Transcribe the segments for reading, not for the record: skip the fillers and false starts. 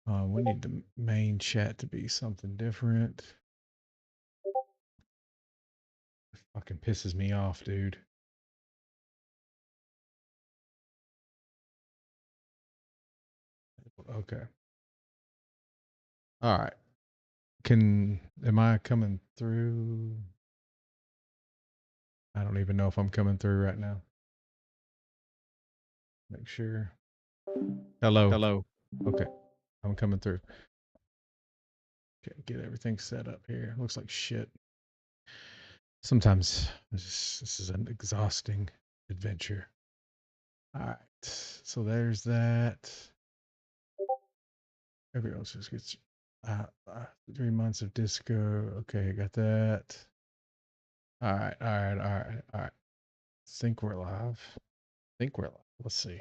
We need the main chat to be something different. It fucking pisses me off, dude. Okay. All right. Am I coming through? I don't even know if I'm coming through right now. Make sure. Hello. Hello. Okay. I'm coming through. Okay, get everything set up here. Looks like shit. Sometimes this is an exhausting adventure. All right. So there's that. Everyone else just gets 3 months of disco. Okay, I got that. All right, all right, all right, all right. Think we're live. Think we're live. Let's see.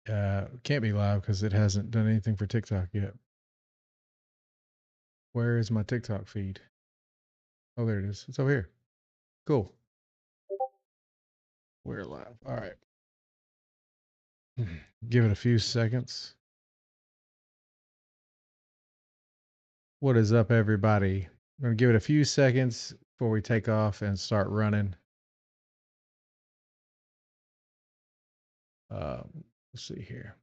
Can't be live because it hasn't done anything for TikTok yet. Where is my TikTok feed? Oh, there it is. It's over here. Cool. We're live. All right. Give it a few seconds. What is up, everybody? I'm going to give it a few seconds before we take off and start running. Let's see here.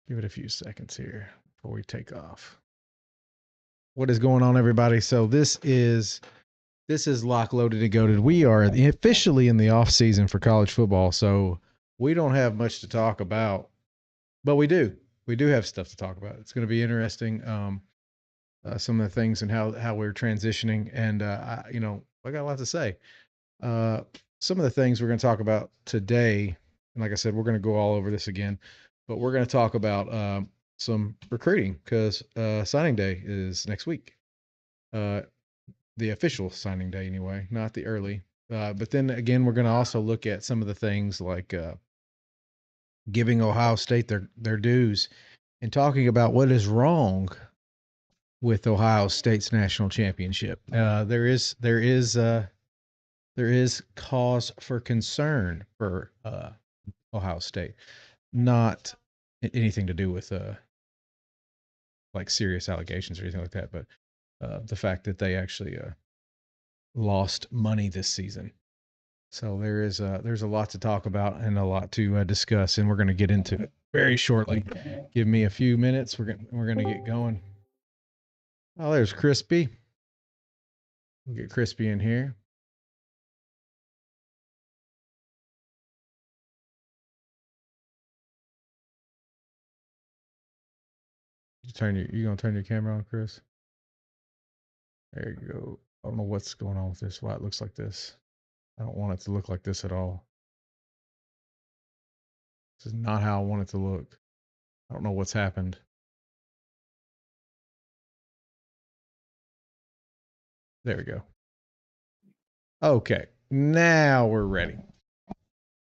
Give it a few seconds here before we take off. What is going on, everybody? So this is Lock Loaded and Goated. We are officially in the off season for college football, so we don't have much to talk about, but we do. We do have stuff to talk about. It's going to be interesting. Some of the things and how we're transitioning, and I got a lot to say. Uh, some of the things we're going to talk about today, and like I said, we're going to go all over this again, but we're going to talk about some recruiting because signing day is next week. Uh, the official signing day, anyway, not the early. But then again, we're going to also look at some of the things like giving Ohio State their dues and talking about what is wrong with Ohio State's national championship. There is cause for concern for Ohio State, not anything to do with like serious allegations or anything like that, but the fact that they actually lost money this season. So there's a lot to talk about and a lot to discuss, and we're going to get into it very shortly. Give me a few minutes. We're gonna get going. Oh, there's Crispy. We'll get Crispy in here. You gonna turn your camera on, Chris? There you go. I don't know what's going on with this. Why it looks like this. I don't want it to look like this at all. This is not how I want it to look. I don't know what's happened. There we go. Okay, now we're ready.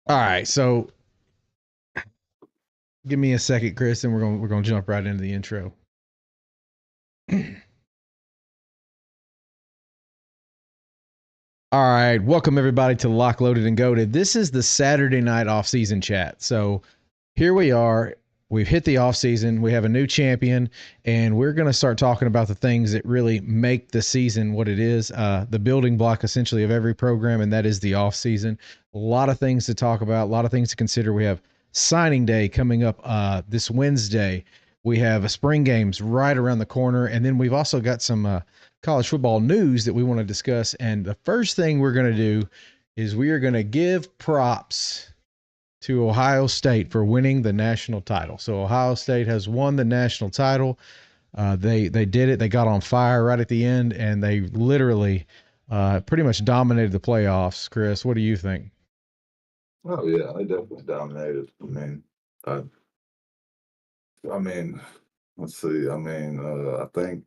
All right, so give me a second, Chris, and we're gonna jump right into the intro. All right, welcome everybody to Lock Loaded and Goated. This is the Saturday night off-season chat. So here we are. We've hit the off-season. We have a new champion, and we're going to start talking about the things that really make the season what it is, the building block essentially of every program, and that is the off-season. A lot of things to talk about, a lot of things to consider. We have signing day coming up this Wednesday. We have a spring games right around the corner, and then we've also got some college football news that we want to discuss. And the first thing we're going to do is we are going to give props to Ohio State for winning the national title. So Ohio State has won the national title. They did it. They got on fire right at the end, and they literally pretty much dominated the playoffs. Chris, what do you think? Oh yeah, they definitely dominated. I mean, let's see. I think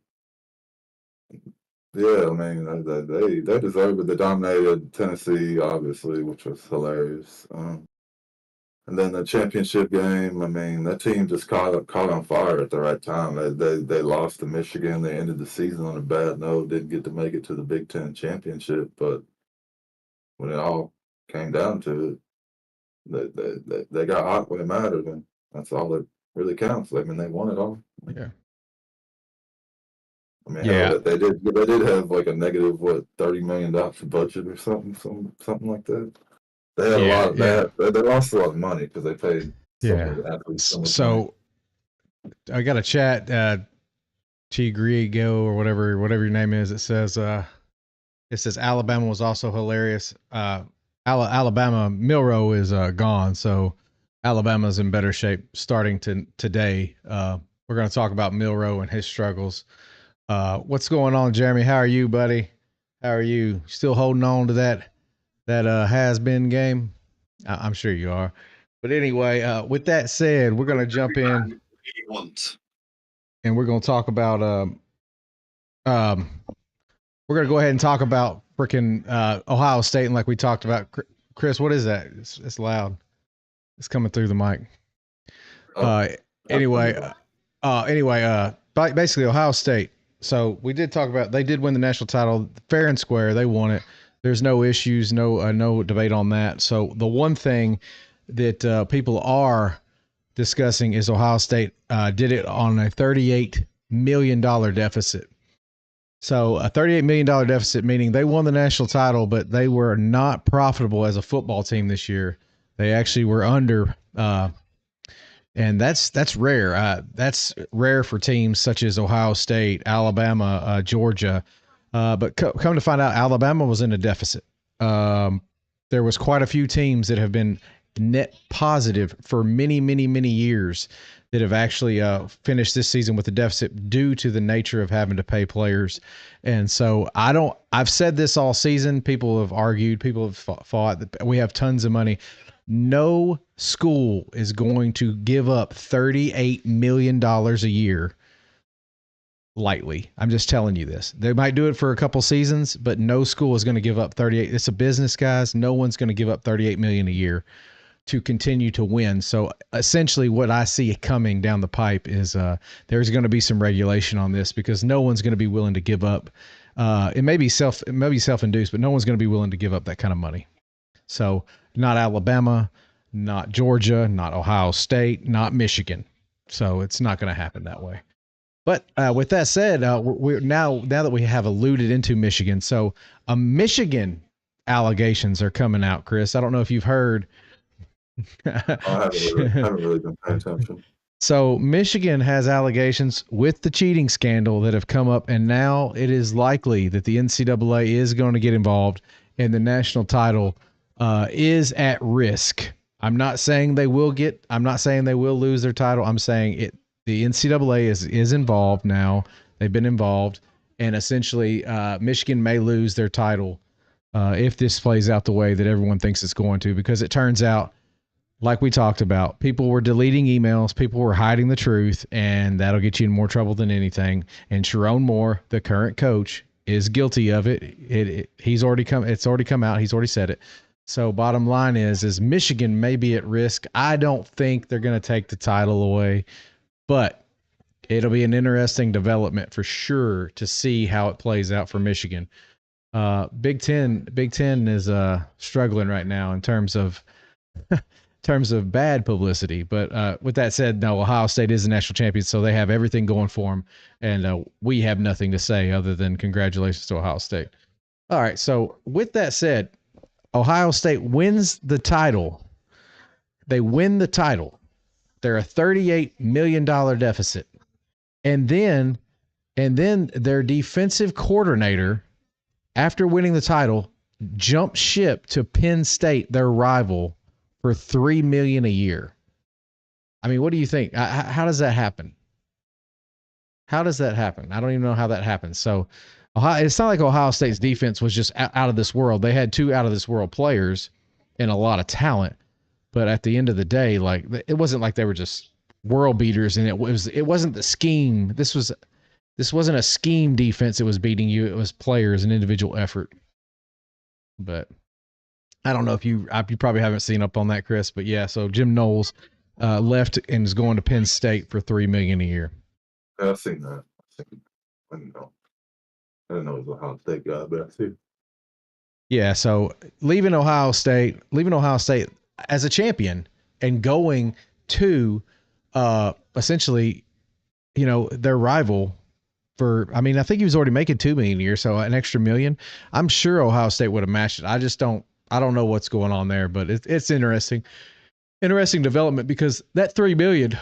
yeah. They deserved it. They dominated Tennessee, obviously, which was hilarious. And then the championship game. I mean, that team just caught on fire at the right time. They lost to Michigan. They ended the season on a bad note. Didn't get to make it to the Big Ten championship, but when it all came down to it, they got hot when it mattered, and that's all really counts. I mean, they won it all. Yeah. I mean, hell, Yeah. they did have like a negative what $30 million budget or something like that. They had a Yeah. lot. Yeah. They lost a lot of money because they paid so Yeah. many athletes so much money. So I got a chat, Chigrigo or whatever your name is. It says Alabama was also hilarious. Alabama Milroe is gone, so Alabama's in better shape starting today. We're going to talk about Milroe and his struggles. What's going on, Jeremy? How are you, buddy? How are you? Still holding on to that has been game? I'm sure you are. But anyway, with that said, we're going to jump in and we're going to talk about um, we're going to go ahead and talk about freaking Ohio State. And like we talked about, Chris, what is that? It's loud. It's coming through the mic. Oh, Anyway, basically Ohio State. So we did talk about, they did win the national title fair and square. They won it. There's no issues, no debate on that. So the one thing that people are discussing is Ohio State did it on a $38 million deficit. So a $38 million deficit, meaning they won the national title, but they were not profitable as a football team this year. They actually were under, and that's rare. That's rare for teams such as Ohio State, Alabama, Georgia. But come to find out, Alabama was in a deficit. There was quite a few teams that have been net positive for many, many, many years that have actually finished this season with a deficit due to the nature of having to pay players. And so I've said this all season. People have argued, people have fought that we have tons of money. No school is going to give up $38 million a year lightly. I'm just telling you this. They might do it for a couple seasons, but no school is going to give up 38. It's a business, guys. No one's going to give up 38 million a year to continue to win. So essentially what I see coming down the pipe is there's going to be some regulation on this because no one's going to be willing to give up. It may be self-induced, but no one's going to be willing to give up that kind of money. So not Alabama, not Georgia, not Ohio State, not Michigan. So it's not going to happen that way. But with that said, we're now that we have alluded into Michigan, so Michigan allegations are coming out, Chris. I don't know if you've heard. I haven't really been paying attention. So Michigan has allegations with the cheating scandal that have come up, and now it is likely that the NCAA is going to get involved, and the national title is at risk. I'm not saying they will lose their title. I'm saying it. The NCAA is involved now. They've been involved, and essentially, Michigan may lose their title if this plays out the way that everyone thinks it's going to, because it turns out, like we talked about, people were deleting emails, people were hiding the truth, and that'll get you in more trouble than anything. And Sharon Moore, the current coach, is guilty of it. It's already come out. He's already said it. So bottom line is Michigan may be at risk. I don't think they're going to take the title away, but it'll be an interesting development for sure to see how it plays out for Michigan. Big Ten is struggling right now in terms of bad publicity. But with that said, no, Ohio State is the national champion, so they have everything going for them, and we have nothing to say other than congratulations to Ohio State. All right, so with that said, Ohio State wins the title. They win the title. They're a $38 million deficit. And then their defensive coordinator, after winning the title, jumped ship to Penn State, their rival, for $3 million a year. I mean, what do you think? How does that happen? How does that happen? I don't even know how that happens. So it's not like Ohio State's defense was just out of this world. They had two out of this world players and a lot of talent. But at the end of the day, like, it wasn't like they were just world beaters, and it wasn't the scheme. This wasn't a scheme defense that was beating you. It was players and individual effort. But I don't know if you probably haven't seen up on that, Chris. But yeah, so Jim Knowles left and is going to Penn State for $3 million a year. Yeah, I've seen that. I didn't know it was a Ohio State guy, but I see. Yeah, so leaving Ohio State as a champion and going to essentially, their rival I think he was already making $2 million a year, so an extra $1 million. I'm sure Ohio State would have matched it. I don't know what's going on there, but it's interesting development because that $3 million,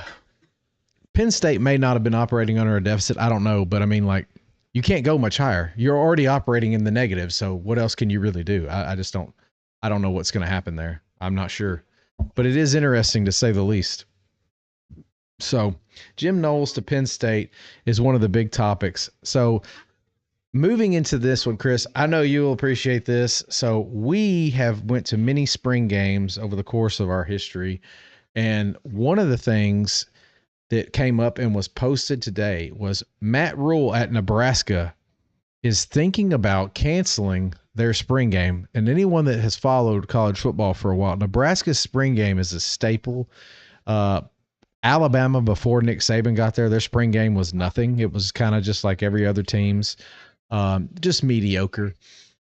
Penn State may not have been operating under a deficit. I don't know, but I mean, like, you can't go much higher. You're already operating in the negative, so what else can you really do? I just don't. I don't know what's going to happen there. I'm not sure, but it is interesting to say the least. So, Jim Knowles to Penn State is one of the big topics. So, moving into this one, Chris, I know you'll appreciate this. So, we have went to many spring games over the course of our history, and one of the things that came up and was posted today was Matt Rule at Nebraska is thinking about canceling their spring game. And anyone that has followed college football for a while, Nebraska's spring game is a staple. Alabama, before Nick Saban got there, their spring game was nothing. It was kind of just like every other team's, just mediocre.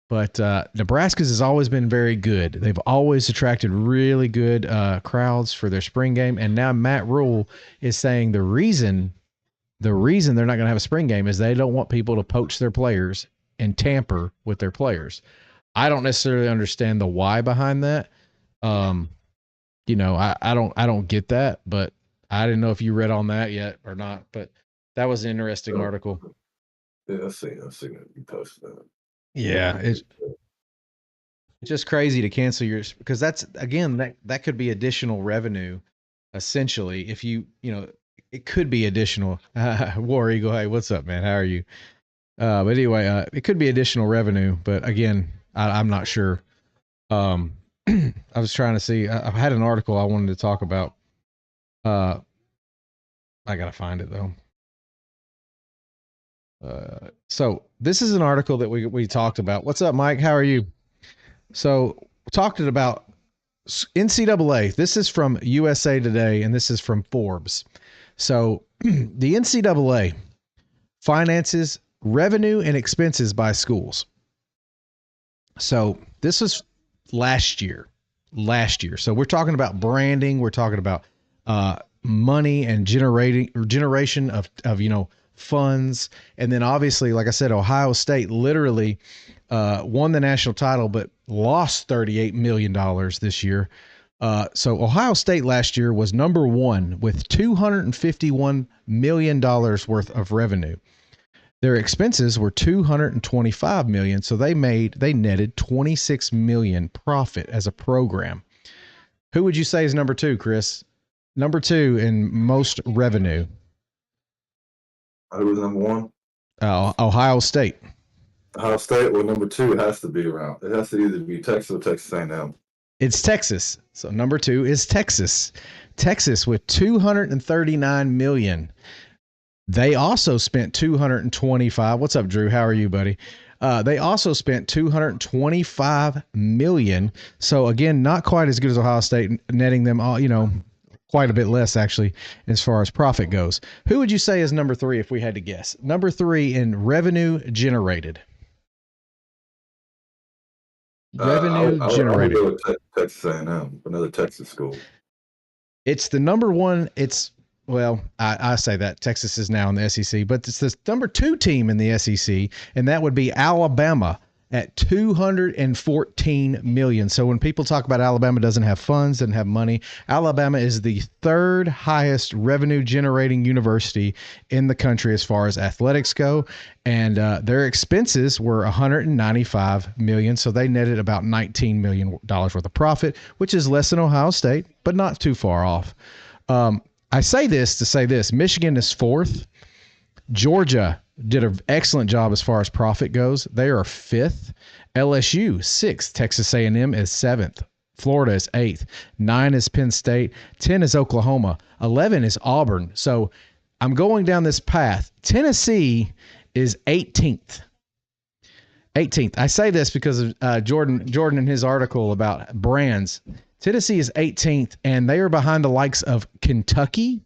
But Nebraska's has always been very good. They've always attracted really good crowds for their spring game. And now Matt Rule is saying the reason they're not going to have a spring game is they don't want people to poach their players and tamper with their players. I don't necessarily understand the why behind that. I don't get that, but I didn't know if you read on that yet or not. But that was an interesting article. Yeah, I seen it. You posted that. Yeah, it's just crazy to cancel yours because that's, again, that could be additional revenue, essentially. If it could be additional. War Eagle, hey, what's up, man? How are you? But anyway, it could be additional revenue, but again, I'm not sure. I was trying to see. I had an article I wanted to talk about. I gotta find it though. So this is an article that we talked about. What's up, Mike? How are you? So we talked about NCAA. This is from USA Today, and this is from Forbes. So the NCAA finances revenue and expenses by schools. So this was last year. So we're talking about branding. We're talking about money and generation of funds. And then obviously, like I said, Ohio State literally won the national title, but lost $38 million this year. So Ohio State last year was number one with $251 million worth of revenue. Their expenses were $225 million. So they netted $26 million profit as a program. Who would you say is number two, Chris? Number two in most revenue. Who was number one? Ohio State. Ohio State. Well, number two has to be around. It has to either be Texas or Texas A&M. It's Texas. So number two is Texas. Texas with $239 million. They also spent $225. What's up, Drew? How are you, buddy? They also spent $225 million. So again, not quite as good as Ohio State, netting them all, quite a bit less actually as far as profit goes. Who would you say is number three if we had to guess? Number three in revenue generated. Revenue generated. I would go with Texas A&M, another Texas school. It's the number one. I say that Texas is now in the SEC, but it's the number two team in the SEC, and that would be Alabama at $214 million. So when people talk about Alabama doesn't have funds, doesn't have money, Alabama is the third highest revenue generating university in the country as far as athletics go. And their expenses were $195 million. So they netted about $19 million worth of profit, which is less than Ohio State, but not too far off. I say this to say this. Michigan is fourth. Georgia did an excellent job as far as profit goes. They are fifth. LSU, sixth. Texas A&M is seventh. Florida is eighth. 9 is Penn State. 10 is Oklahoma. 11 is Auburn. So I'm going down this path. Tennessee is 18th. 18th. I say this because of Jordan in his article about brands. Tennessee is 18th, and they are behind the likes of Kentucky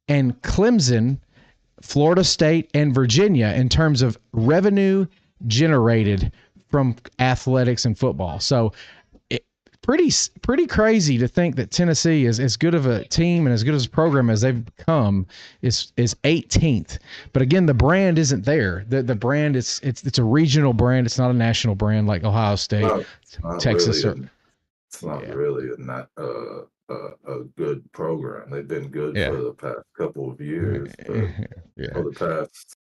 and Clemson, Florida State, and Virginia in terms of revenue generated from athletics and football. So pretty crazy to think that Tennessee is as good of a team and as good as a program as they've become is 18th. But again, the brand isn't there. The brand it's a regional brand. It's not a national brand like Ohio State, Well, it's not Texas. really it's not Yeah, really a good program. They've been good yeah, for the past couple of years, but yeah. for the past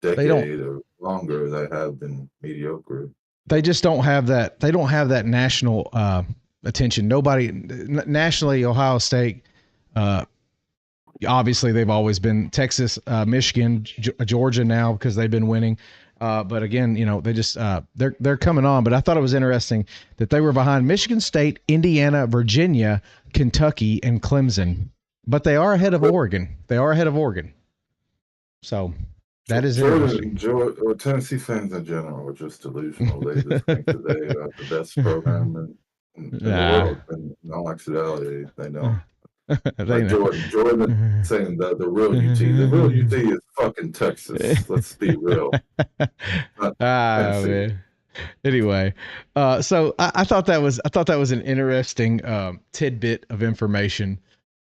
They don't. decade or longer, they have been mediocre. They just don't have that. They don't have that national attention. Nobody nationally. Ohio State. Obviously, they've always been Texas, Michigan, Georgia now because they've been winning. But again, they just they're coming on. But I thought it was interesting that they were behind Michigan State, Indiana, Virginia, Kentucky, and Clemson. But they are ahead of Oregon. They are ahead of Oregon. So that is interesting. Or Tennessee fans in general are just delusional. They just think that they are the best program in the world. And in all actuality, they don't. Like Jordan saying that the real UT is fucking Texas. Let's be real. Man. Anyway, so I thought that was an interesting tidbit of information.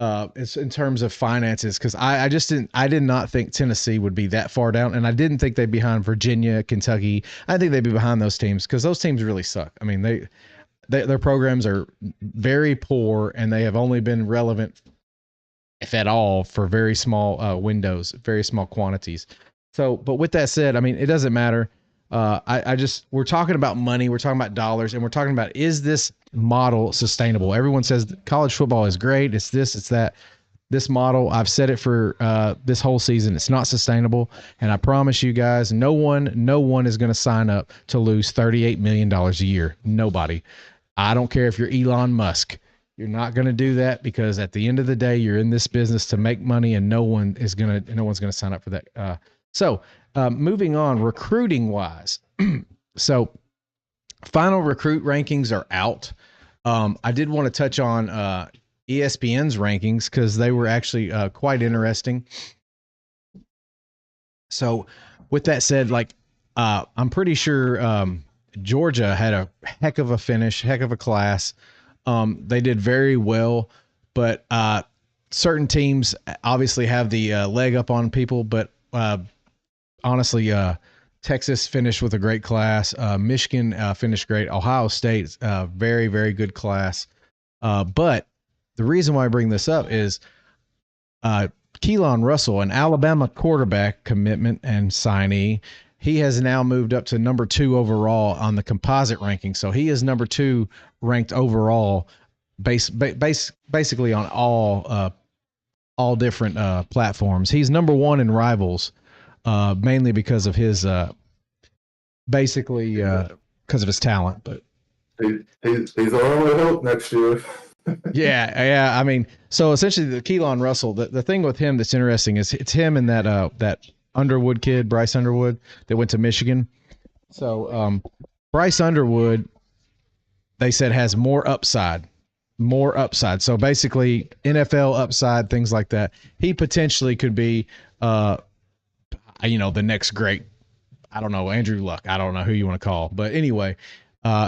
It's in terms of finances because I did not think Tennessee would be that far down, and I didn't think they'd be behind Virginia, Kentucky. I think they'd be behind those teams because those teams really suck. I mean, their programs are very poor, and they have only been relevant, if at all, for very small windows, very small quantities. So, but with that said, I mean, it doesn't matter. We're talking about money, we're talking about dollars, and we're talking about, is this model sustainable? Everyone says college football is great. It's this, it's that. This model, I've said it for this whole season, it's not sustainable. And I promise you guys, no one is going to sign up to lose $38 million a year. Nobody. I don't care if you're Elon Musk. You're not going to do that because at the end of the day, you're in this business to make money, and no one's going to sign up for that. So moving on, recruiting wise. So final recruit rankings are out. I did want to touch on ESPN's rankings because they were actually quite interesting. So with that said, I'm pretty sure Georgia had a heck of a finish, heck of a class. They did very well, but certain teams obviously have the leg up on people, but honestly, Texas finished with a great class. Michigan finished great. Ohio State, very, very good class. But the reason why I bring this up is Keelan Russell, an Alabama quarterback commitment and signee, he has now moved up to number 2 overall on the composite ranking. So he is number 2 ranked overall, basically on all different platforms. He's number 1 in Rivals, mainly because of his because of his talent. But he's our only hope next year. yeah. I mean, so essentially, the Keelan Russell, the thing with him that's interesting is it's him and that Underwood kid, Bryce Underwood, that went to Michigan. So Bryce Underwood, they said, has more upside. So basically, NFL upside, things like that. He potentially could be, the next great. I don't know, Andrew Luck. I don't know who you want to call, but anyway,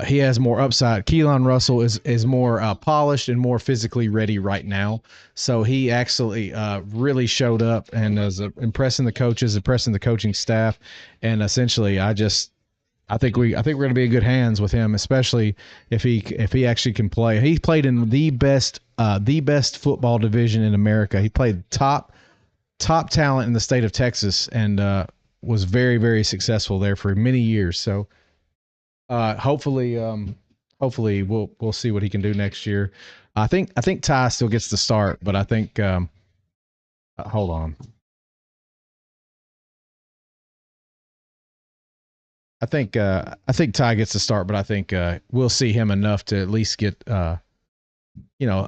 he has more upside. Keelan Russell is more polished and more physically ready right now. So he actually really showed up and is impressing the coaches, impressing the coaching staff, and essentially, I think we're going to be in good hands with him, especially if he actually can play. He played in the best football division in America. He played top talent in the state of Texas and was very, very successful there for many years. So hopefully we'll see what he can do next year. I think Ty still gets the start, but I think hold on. I think Ty gets the start, but I think we'll see him enough to at least get a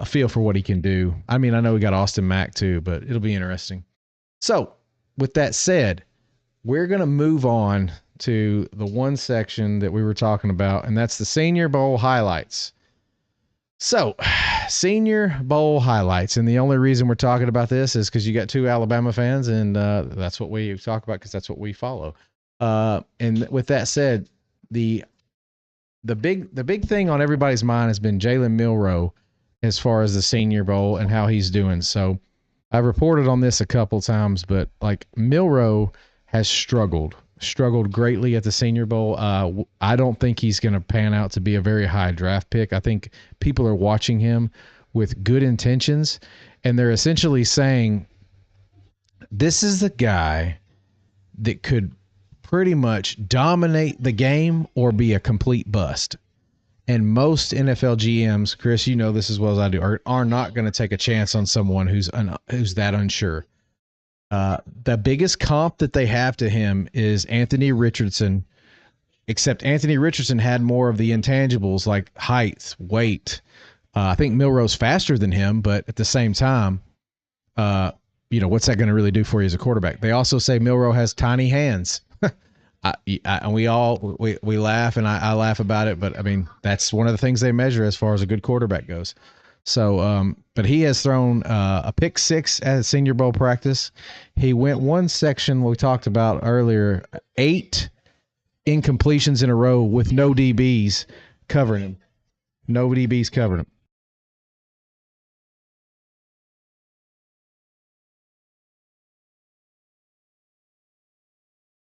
feel for what he can do. I mean, I know we got Austin Mack too, but it'll be interesting. So with that said, we're going to move on to the one section that we were talking about, and that's the Senior Bowl highlights. So, Senior Bowl highlights, and the only reason we're talking about this is because you got 2 Alabama fans, and that's what we talk about because that's what we follow. And with that said, the the big thing on everybody's mind has been Jalen Milroe as far as the Senior Bowl and how he's doing. So I've reported on this a couple times, but like Milroe has struggled greatly at the Senior Bowl. I don't think he's going to pan out to be a very high draft pick. I think people are watching him with good intentions, and they're essentially saying this is the guy that could pretty much dominate the game or be a complete bust. And most NFL GMs, Chris, you know this as well as I do, are not going to take a chance on someone who's that unsure. The biggest comp that they have to him is Anthony Richardson, except Anthony Richardson had more of the intangibles like height, weight. I think Milroe's faster than him, but at the same time, what's that going to really do for you as a quarterback? They also say Milroe has tiny hands. And we laugh, and I laugh about it, but I mean that's one of the things they measure as far as a good quarterback goes. So, but he has thrown a pick six at Senior Bowl practice. He went one section we talked about earlier, 8 incompletions in a row with no DBs covering him. No DBs covering him.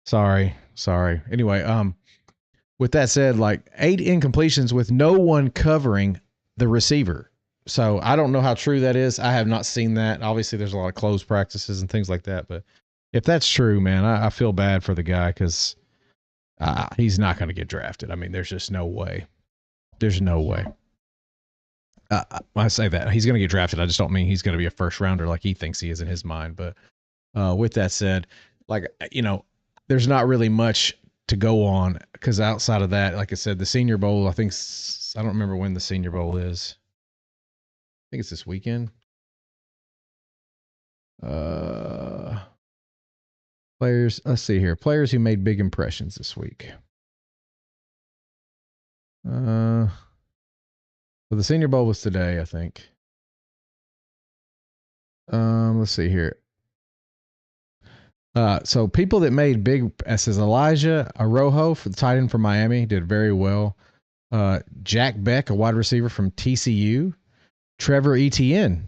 Sorry. Anyway, with that said, like 8 incompletions with no one covering the receiver. So I don't know how true that is. I have not seen that. Obviously, there's a lot of closed practices and things like that. But if that's true, man, I feel bad for the guy because he's not going to get drafted. I mean, there's just no way. There's no way. I say that. He's going to get drafted. I just don't mean he's going to be a first rounder like he thinks he is in his mind. But with that said, like, there's not really much to go on because outside of that, like I said, the Senior Bowl, I don't remember when the Senior Bowl is. I think it's this weekend. Players, let's see here. Players who made big impressions this week. Well, the Senior Bowl was today, I think. Let's see here. So people that made big, says Elijah Arojo for the tight end from Miami, did very well. Jack Beck, a wide receiver from TCU. Trevor Etienne,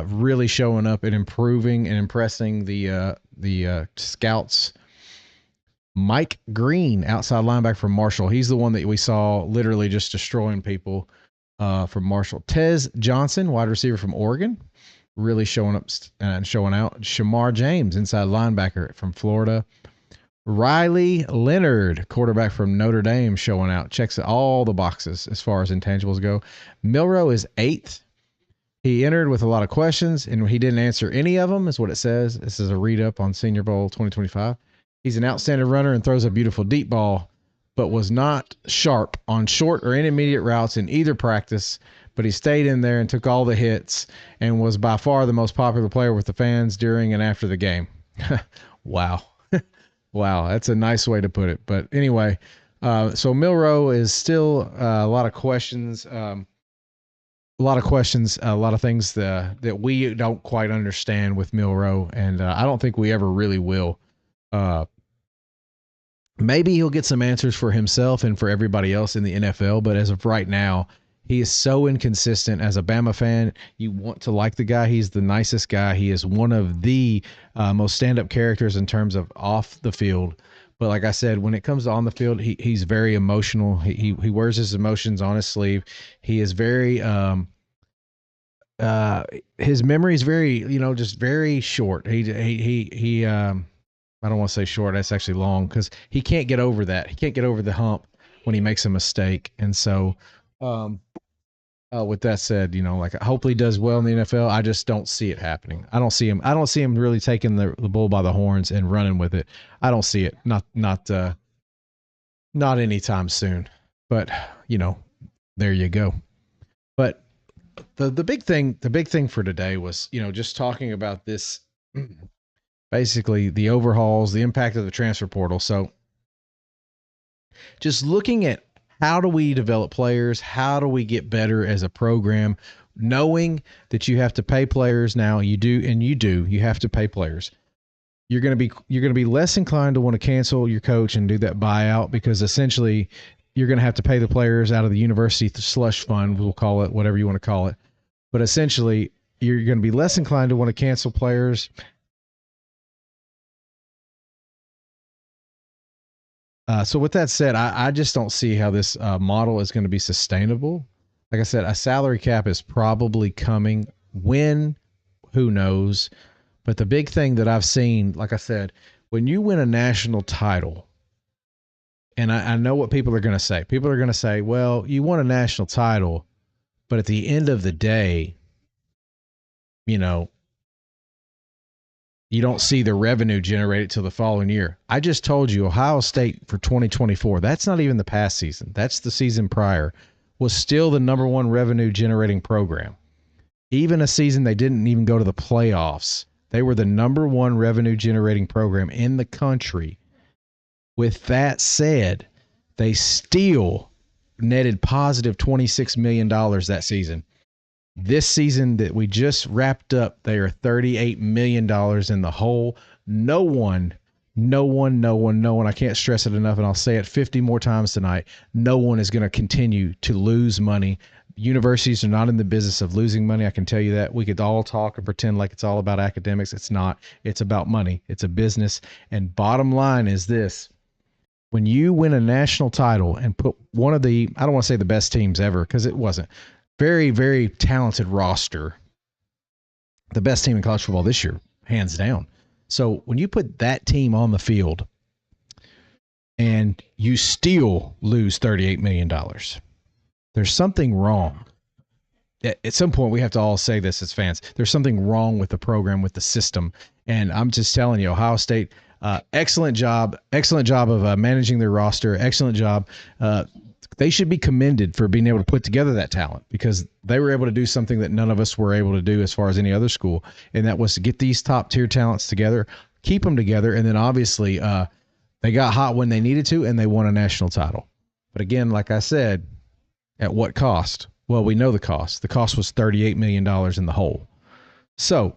really showing up and improving and impressing the scouts. Mike Green, outside linebacker from Marshall. He's the one that we saw literally just destroying people from Marshall. Tez Johnson, wide receiver from Oregon, really showing up and showing out. Shamar James, inside linebacker from Florida. Riley Leonard, quarterback from Notre Dame, showing out. Checks all the boxes as far as intangibles go. Milroe is 8th. He entered with a lot of questions, and he didn't answer any of them, is what it says. This is a read-up on Senior Bowl 2025. He's an outstanding runner and throws a beautiful deep ball, but was not sharp on short or intermediate routes in either practice, but he stayed in there and took all the hits and was by far the most popular player with the fans during and after the game. Wow. Wow, that's a nice way to put it. But anyway, so Milroe is still a lot of questions. A lot of things that we don't quite understand with Milroe, and I don't think we ever really will. Maybe he'll get some answers for himself and for everybody else in the NFL, but as of right now, he is so inconsistent. As a Bama fan, you want to like the guy. He's the nicest guy. He is one of the most stand-up characters in terms of off the field. But like I said, when it comes to on the field, he's very emotional. He wears his emotions on his sleeve. He is very his memory is very, just very short. He I don't want to say short. That's actually long because he can't get over that. He can't get over the hump when he makes a mistake. And so, with that said, like hopefully he does well in the NFL. I just don't see it happening. I don't see him really taking the bull by the horns and running with it. I don't see it. Not anytime soon. But there you go. But the big thing for today was just talking about this. Basically, the overhauls, the impact of the transfer portal. So just looking at how do we develop players? How do we get better as a program? Knowing that you have to pay players now, you have to pay players. You're going to be less inclined to want to cancel your coach and do that buyout because essentially you're going to have to pay the players out of the university slush fund. We'll call it whatever you want to call it. But essentially, you're going to be less inclined to want to cancel players. So with that said, I just don't see how this model is going to be sustainable. Like I said, a salary cap is probably coming. When, who knows? But the big thing that I've seen, like I said, when you win a national title, and I know what people are going to say. People are going to say, well, you won a national title, but at the end of the day, you know, you don't see the revenue generated till the following year. I just told you Ohio State for 2024, that's not even the past season. That's the season prior, was still the number one revenue generating program. Even a season they didn't even go to the playoffs, they were the number one revenue generating program in the country. With that said, they still netted positive $26 million that season. This season that we just wrapped up, they are $38 million in the hole. No one, I can't stress it enough, and I'll say it 50 more times tonight, no one is going to continue to lose money. Universities are not in the business of losing money. I can tell you that. We could all talk and pretend like it's all about academics. It's not. It's about money. It's a business. And bottom line is this. When you win a national title and put one of the, I don't want to say the best teams ever, because it wasn't, very, very talented roster, the best team in college football this year, hands down. So when you put that team on the field and you still lose $38 million, there's something wrong. At some point, we have to all say this as fans. There's something wrong with the program, with the system. And I'm just telling you, Ohio State, excellent job of managing their roster. Excellent job. They should be commended for being able to put together that talent, because they were able to do something that none of us were able to do as far as any other school. And that was to get these top tier talents together, keep them together. And then obviously they got hot when they needed to, and they won a national title. But again, like I said, at what cost? Well, we know the cost. The cost was $38 million in the hole. So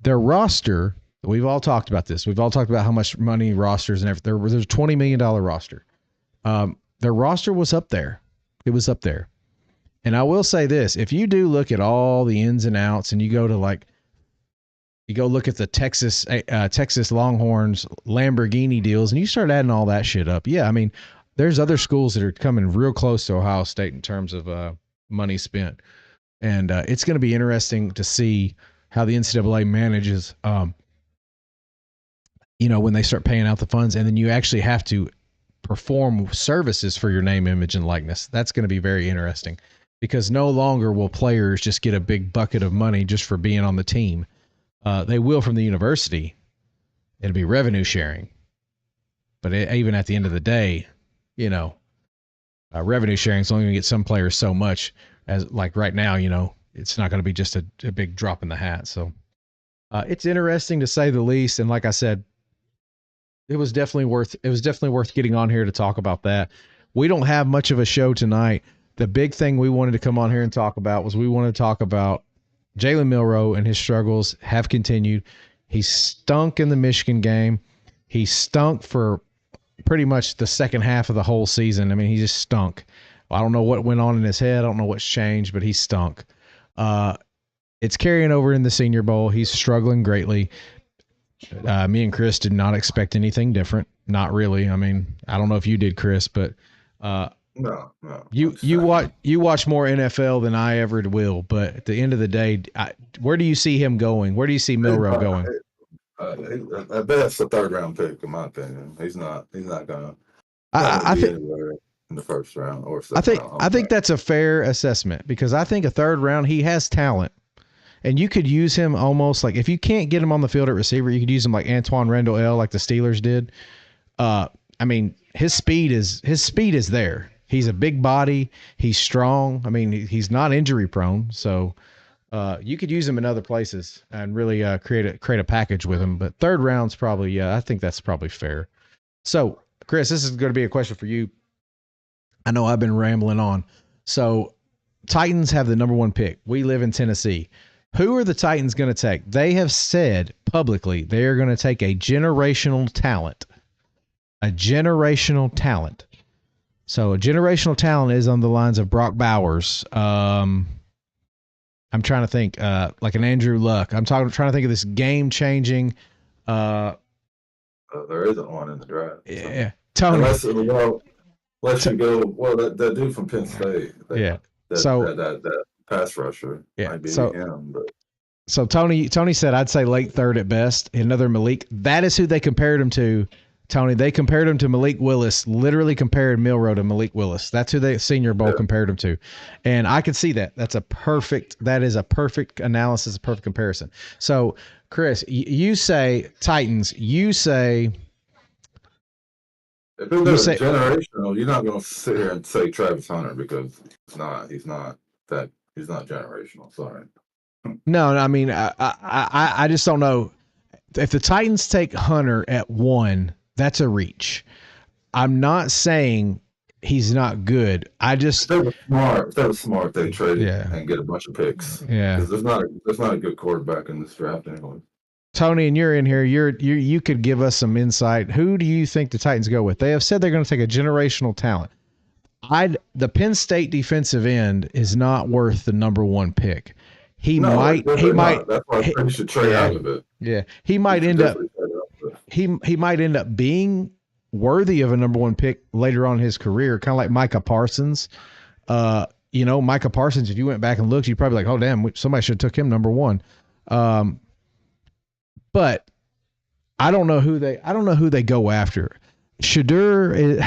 their roster, we've all talked about this. We've all talked about how much money rosters and everything. There's a $20 million roster. Their roster was up there. It was up there. And I will say this, if you do look at all the ins and outs and you go look at the Texas Longhorns Lamborghini deals and you start adding all that shit up. Yeah, I mean, there's other schools that are coming real close to Ohio State in terms of money spent. And it's going to be interesting to see how the NCAA manages, when they start paying out the funds, and then you actually have to perform services for your name, image, and likeness. That's going to be very interesting, because no longer will players just get a big bucket of money just for being on the team. They will from the university. It'll be revenue sharing. But even at the end of the day, revenue sharing is only going to get some players so much, as like right now, it's not going to be just a big drop in the hat. So it's interesting to say the least. And like I said, it was definitely worth getting on here to talk about that. We don't have much of a show tonight. The big thing we wanted to come on here and talk about was we wanted to talk about Jalen Milroe and his struggles have continued. He stunk in the Michigan game. He stunk for pretty much the second half of the whole season. I mean, he just stunk. I don't know what went on in his head. I don't know what's changed, but he stunk. It's carrying over in the Senior Bowl. He's struggling greatly. Me and Chris did not expect anything different. Not really. I mean, I don't know if you did, Chris, but no. You watch more NFL than I ever will. But at the end of the day, where do you see him going? Where do you see Milroe going? I bet it's a third-round pick, in my opinion. He's not gonna. I think anywhere in the first round or second round. I think that's a fair assessment, because I think a third round, he has talent, and you could use him almost like, if you can't get him on the field at receiver, you could use him like Antoine Randall L, like the Steelers did. I mean, his speed is there. He's a big body. He's strong. I mean, he's not injury prone, so. You could use him in other places and really create a package with him. But third round's probably, I think that's probably fair. So, Chris, this is going to be a question for you. I know I've been rambling on. So, Titans have the number one pick. We live in Tennessee. Who are the Titans going to take? They have said publicly they are going to take a generational talent. A generational talent. So a generational talent is on the lines of Brock Bowers. I'm trying to think, like an Andrew Luck. Trying to think of this game changing. There isn't one in the draft. Yeah, Tony. Unless you go, that dude from Penn State. Yeah. That pass rusher might be him, but. So Tony said I'd say late third at best. Another Malik. That is who they compared him to. Tony, they compared him to Malik Willis. Literally compared Milroe to Malik Willis. That's who the Senior Bowl compared him to, and I could see that. That is a perfect analysis, a perfect comparison. So, Chris, you say Titans. You say. If it's generational, you're not going to sit here and say Travis Hunter because he's not generational. Sorry. No, I mean, I just don't know. If the Titans take Hunter at 1, that's a reach. I'm not saying he's not good. If they were smart, they trade and get a bunch of picks. Yeah, because there's not a good quarterback in this draft anyway. Tony, and you're in here. You could give us some insight. Who do you think the Titans go with? They have said they're going to take a generational talent. The Penn State defensive end is not worth the number 1 pick. He might. That's why I think you should trade out of it. Yeah, he might end up. He might end up being worthy of a number 1 pick later on in his career, kind of like Micah Parsons. Micah Parsons. If you went back and looked, you'd probably be like, oh damn, somebody should have took him number 1. But I don't know who they go after. Shedeur,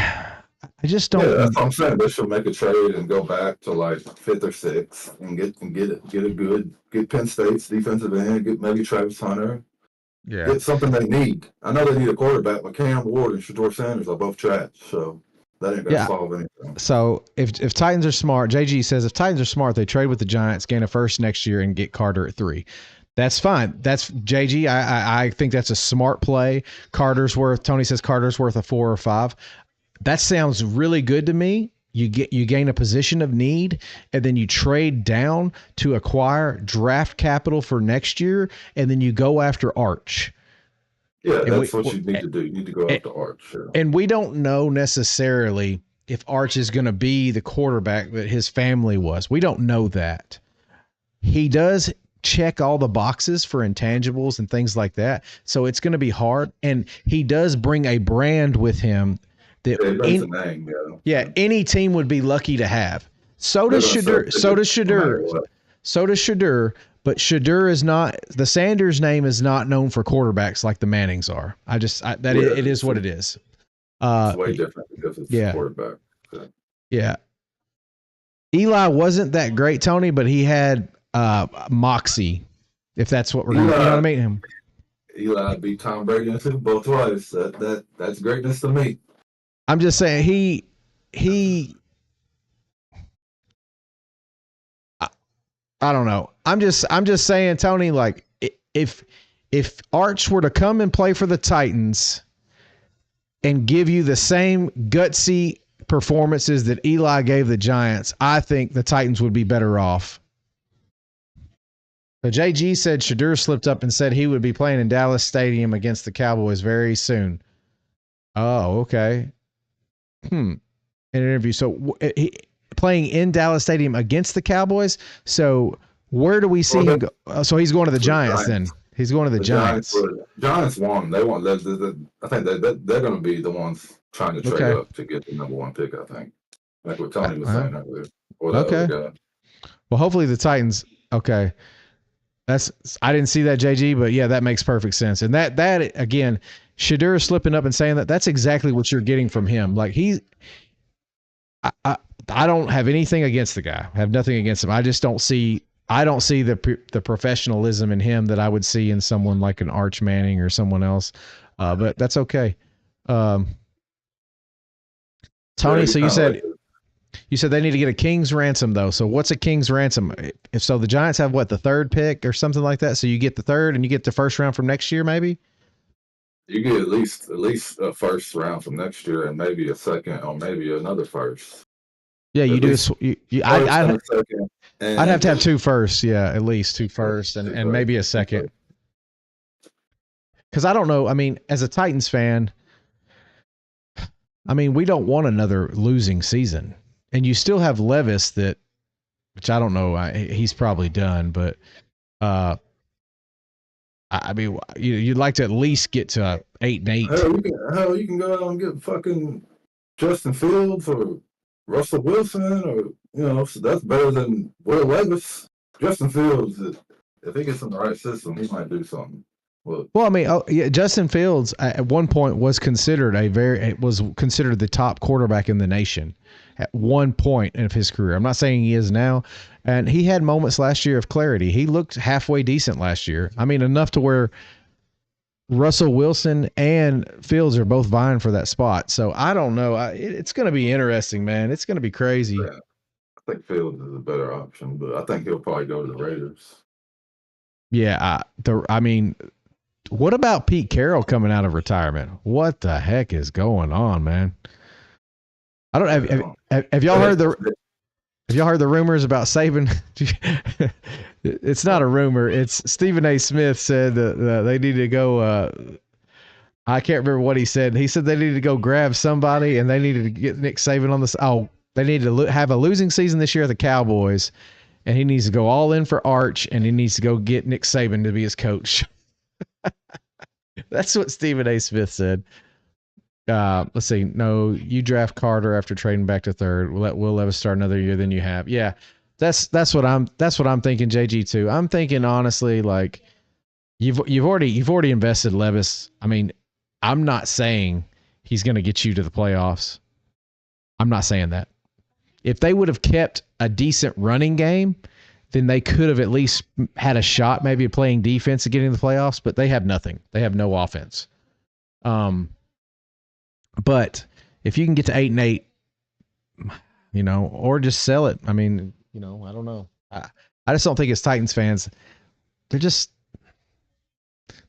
I just don't. Yeah, that's what I'm saying. They should make a trade and go back to like 5th or 6th and get a good Penn State's defensive end. Get maybe Travis Hunter. Yeah, get something they need. I know they need a quarterback, but Cam Ward and Shedeur Sanders are both trash. So that ain't gonna solve anything. So if Titans are smart, JG says if Titans are smart, they trade with the Giants, gain a first next year, and get Carter at 3. That's fine. That's JG. I think that's a smart play. Tony says Carter's worth a 4 or 5. That sounds really good to me. You gain a position of need, and then you trade down to acquire draft capital for next year, and then you go after Arch. Yeah, that's what you need to do. You need to go after Arch. Yeah. And we don't know necessarily if Arch is going to be the quarterback that his family was. We don't know that. He does check all the boxes for intangibles and things like that, so it's going to be hard. And he does bring a brand with him that any team would be lucky to have. So does Shedeur. But Shedeur is not. The Sanders name is not known for quarterbacks like the Mannings are. It is what it is. It's way different because it's quarterback. So. Yeah. Eli wasn't that great, Tony, but he had moxie. If that's what we're going to, you know what I mean? Eli beat Tom Brady in the Super Bowl twice. That's greatness to me. I'm just saying he I don't know. I'm just saying, Tony, like if Arch were to come and play for the Titans and give you the same gutsy performances that Eli gave the Giants, I think the Titans would be better off. So JG said Shedeur slipped up and said he would be playing in Dallas Stadium against the Cowboys very soon. Oh, okay. An interview. So he playing in Dallas Stadium against the Cowboys. So where do we see him go? So he's going to the Giants then. He's going to the Giants. Giants won. They won. I think they're going to be the ones trying to trade up to get the number 1 pick. I think, like what Tony was saying earlier. Okay. Well, hopefully the Titans. Okay. I didn't see that, JG, but yeah, that makes perfect sense. And that again, Shedeur slipping up and saying that's exactly what you're getting from him. Like I don't have anything against the guy. I have nothing against him. I don't see the professionalism in him that I would see in someone like an Arch Manning or someone else. But that's okay. Tony, so you said they need to get a king's ransom though. So what's a king's ransom? If so, the Giants have the 3rd pick or something like that. So you get the 3rd and you get the 1st round from next year, maybe. You get at least a 1st round from next year and maybe a 2nd or maybe another 1st. Yeah, you do. I'd have to have 2 firsts. Yeah, at least 2 firsts and maybe a 2nd. Because I don't know. I mean, as a Titans fan, I mean, we don't want another losing season. And you still have Levis that, which I don't know, he's probably done, but uh, I mean, you'd like to at least get to 8-8. Hell, you can go out and get fucking Justin Fields or Russell Wilson, or so that's better than Will Levis. Justin Fields, if he gets in the right system, he might do something. Well, I mean, Justin Fields at one point was considered the top quarterback in the nation at one point of his career. I'm not saying he is now, and he had moments last year of clarity. He looked halfway decent last year. I mean, enough to where Russell Wilson and Fields are both vying for that spot. So I don't know. It's going to be interesting, man. It's going to be crazy. Yeah, I think Fields is a better option, but I think he'll probably go to the Raiders. Yeah, I mean, what about Pete Carroll coming out of retirement? What the heck is going on, man? I don't have y'all heard the rumors about Saban? It's not a rumor. It's Stephen A. Smith said that they need to go. I can't remember what he said. He said they needed to go grab somebody and they needed to get Nick Saban on this. Oh, they need to have a losing season this year at the Cowboys, and he needs to go all in for Arch, and he needs to go get Nick Saban to be his coach. That's what Stephen A. Smith said. Let's see. No, you draft Carter after trading back to third. We'll let Will Levis start another year than you have. Yeah, that's what I'm thinking. JG too. I'm thinking honestly, like you've already invested Levis. I mean, I'm not saying he's going to get you to the playoffs. I'm not saying that. If they would have kept a decent running game, then they could have at least had a shot, maybe playing defense and getting to the playoffs. But they have nothing. They have no offense. But if you can get to 8-8, or just sell it. I mean, I don't know. I just don't think as Titans fans, they're just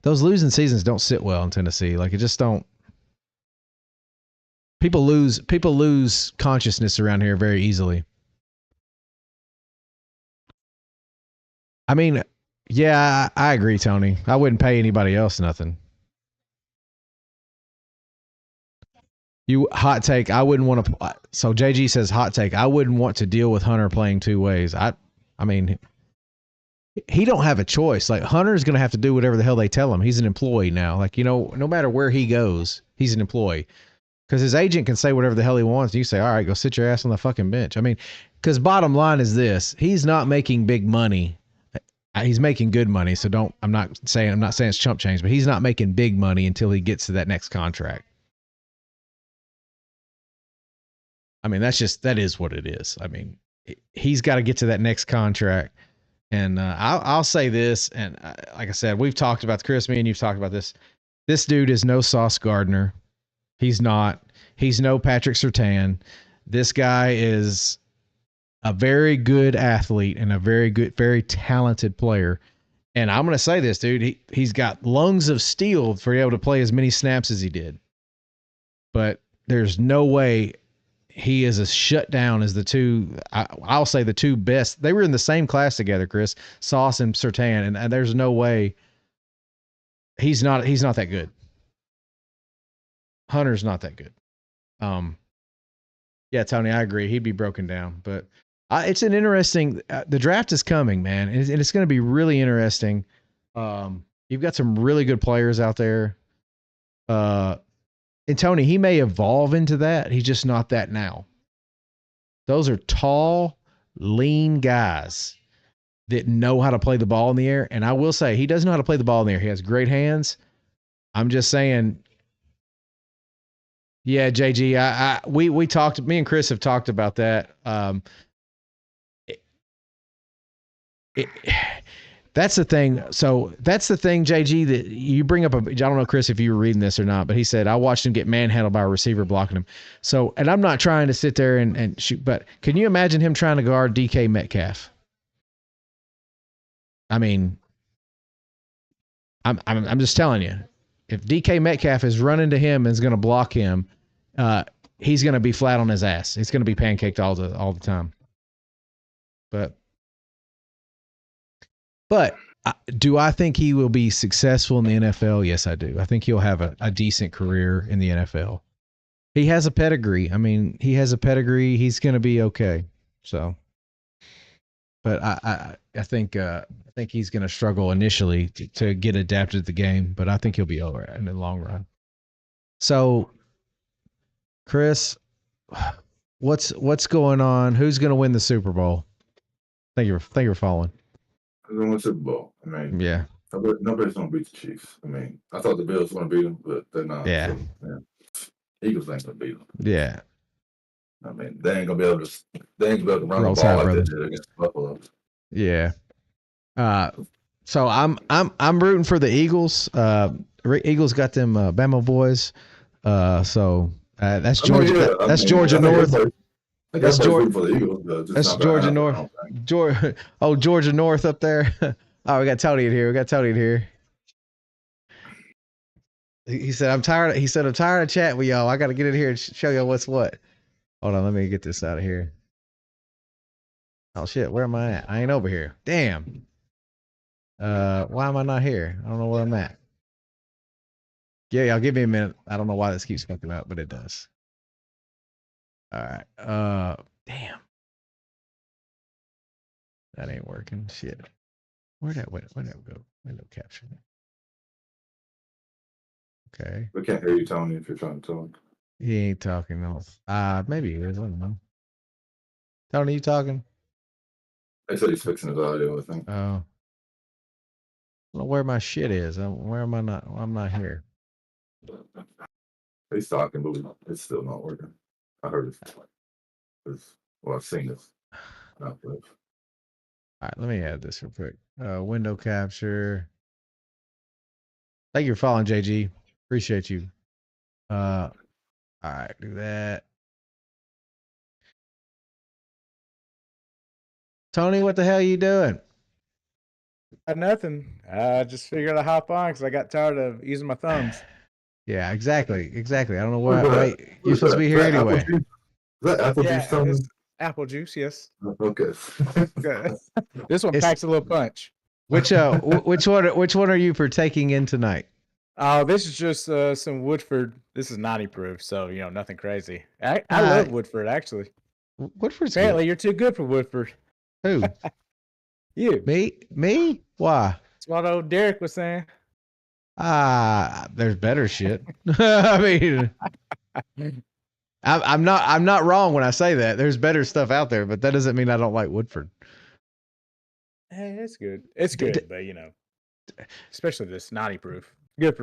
those losing seasons don't sit well in Tennessee. Like it just don't. People lose consciousness around here very easily. I mean, yeah, I agree, Tony. I wouldn't pay anybody else nothing. You hot take. I wouldn't want to. So JG says hot take. I wouldn't want to deal with Hunter playing two ways. I mean, he don't have a choice. Like Hunter's going to have to do whatever the hell they tell him. He's an employee now. Like no matter where he goes, he's an employee. Because his agent can say whatever the hell he wants. You say, all right, go sit your ass on the fucking bench. I mean, because bottom line is this: he's not making big money. He's making good money. So I'm not saying it's chump change, but he's not making big money until he gets to that next contract. I mean, that is what it is. I mean, he's got to get to that next contract. And I'll say this, and like I said, we've talked about Chris, me and you've talked about this. This dude is no Sauce Gardner. He's not. He's no Patrick Surtain. This guy is a very good athlete and a very talented player. And I'm going to say this, dude. He's got lungs of steel for being able to play as many snaps as he did. But there's no way he is as shut down as the two. I'll say the two best. They were in the same class together, Chris, Sauce and Surtain, and there's no way he's not that good. Hunter's not that good. Yeah, Tony, I agree. He'd be broken down, but it's an interesting. The draft is coming, man, and it's going to be really interesting. You've got some really good players out there. And Tony, he may evolve into that. He's just not that now. Those are tall, lean guys that know how to play the ball in the air. And I will say, he does know how to play the ball in the air. He has great hands. I'm just saying. Yeah, JG, we talked. Me and Chris have talked about that. That's the thing. So that's the thing, JG, that you bring up. I don't know, Chris, if you were reading this or not, but he said, I watched him get manhandled by a receiver blocking him. So, and I'm not trying to sit there and shoot, but can you imagine him trying to guard DK Metcalf? I mean, I'm just telling you, if DK Metcalf is running to him and is going to block him, he's going to be flat on his ass. He's going to be pancaked all the time. But do I think he will be successful in the NFL? Yes, I do. I think he'll have a decent career in the NFL. He has a pedigree. I mean, he has a pedigree. He's going to be okay. So, but I think he's going to struggle initially to get adapted to the game, but I think he'll be all right in the long run. So, Chris, what's going on? Who's going to win the Super Bowl? Thank you for following. Who's going to win the Super Bowl? I mean, Yeah. Nobody's going to beat the Chiefs. I mean, I thought the Bills were going to beat them, but they're not. Yeah. So, yeah. Eagles ain't going to beat them. Yeah. I mean, they ain't going to be able to run Roll the ball Tide, like brother. they did against Buffalo. Yeah. So I'm rooting for the Eagles. Eagles got them Bama boys. So that's Georgia. That's Georgia North. That's Georgia for the Eagles. That's Georgia North. Georgia North up there. Oh, we got Tony in here. He said, I'm tired. He said, I'm tired of chatting with y'all. I got to get in here and show y'all what's what. Hold on. Let me get this out of here. Oh, shit. Where am I at? I ain't over here. Damn. Why am I not here? I don't know where I'm at. Yeah, y'all give me a minute. I don't know why this keeps fucking up, but it does. All right. Damn. That ain't working. Shit. Where'd that go? Window capture. Okay. We can't hear you, Tony, if you're trying to talk. He ain't talking. No. Maybe he is. I don't know. Tony, you talking? They said he's fixing his audio, I think. Oh. I don't know where my shit is. Where am I not? I'm not here. He's talking, but it's still not working. I heard it. Well, I've seen this. Not live. All right, let me add this real quick. Window capture. Thank you for following, JG. Appreciate you. All right, do that. Tony, what the hell are you doing? Nothing. I just figured I'd hop on because I got tired of using my thumbs. Yeah, exactly. I don't know why. You're supposed to be here anyway. Is that apple juice, Tony? Apple juice, yes. Okay. This one packs a little punch. Which one are you partaking in tonight? Oh, this is just some Woodford. This is 90 proof, so nothing crazy. I love Woodford actually. Woodford's apparently good. You're too good for Woodford. Who? You. Me? Why? That's what old Derek was saying. There's better shit. I mean, I'm not wrong when I say that. There's better stuff out there, but that doesn't mean I don't like Woodford. Hey, it's good. It's good, but especially this 90 proof. Good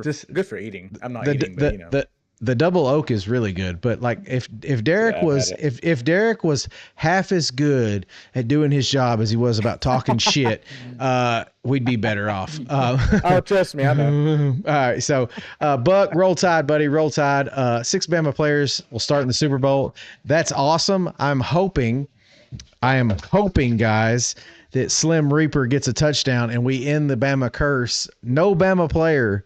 for eating. I'm not eating, but the double oak is really good, but like if Derek if Derek was half as good at doing his job as he was about talking shit, we'd be better off. Oh, trust me, I know. All right, so Buck, roll Tide, buddy, roll Tide. 6 Bama players will start in the Super Bowl. That's awesome. I am hoping, guys, that Slim Reaper gets a touchdown and we end the Bama curse. No Bama player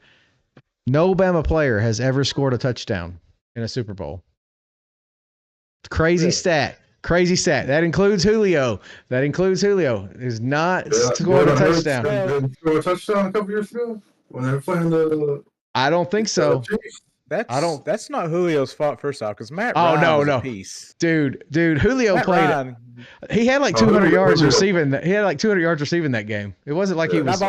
has ever scored a touchdown in a Super Bowl. Crazy stat. That includes Julio. Is not scored a touchdown. Didn't score a touchdown a couple years ago when they were playing the. I don't think so. That's not Julio's fault. First off, because Matt. Ryan was a piece. Dude. Julio played. He had like 200 yards receiving. He had like 200 yards receiving that game. It wasn't like he was. I've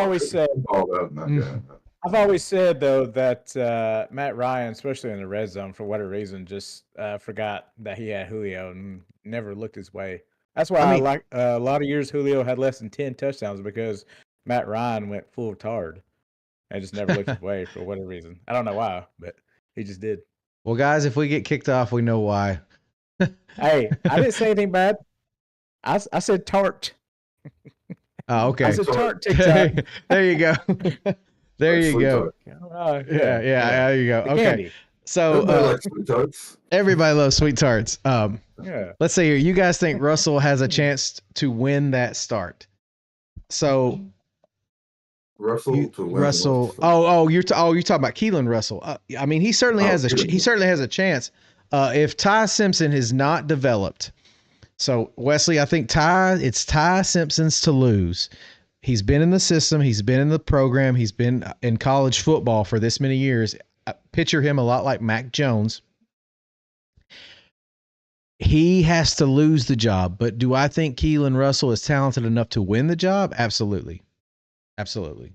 always said though that Matt Ryan, especially in the red zone, for whatever reason, just forgot that he had Julio and never looked his way. That's why I like a lot of years Julio had less than 10 touchdowns because Matt Ryan went full tard and just never looked his way for whatever reason. I don't know why, but he just did. Well, guys, if we get kicked off, we know why. Hey, I didn't say anything bad. I said tart. Oh, okay. I said tart TikTok. There you go. There you go. Yeah. There you go. The okay. Candy. So everybody likes sweet tarts. Everybody loves sweet tarts. Yeah. Let's see here. You guys think Russell has a chance to win that start? So Russell. You're talking about Keelan Russell. I mean, he certainly has a chance. If Ty Simpson is not developed. So Wesley, I think it's Ty Simpson's to lose. He's been in the system. He's been in the program. He's been in college football for this many years. I picture him a lot like Mac Jones. he has to lose the job. But do I think Keelan Russell is talented enough to win the job? Absolutely. Absolutely.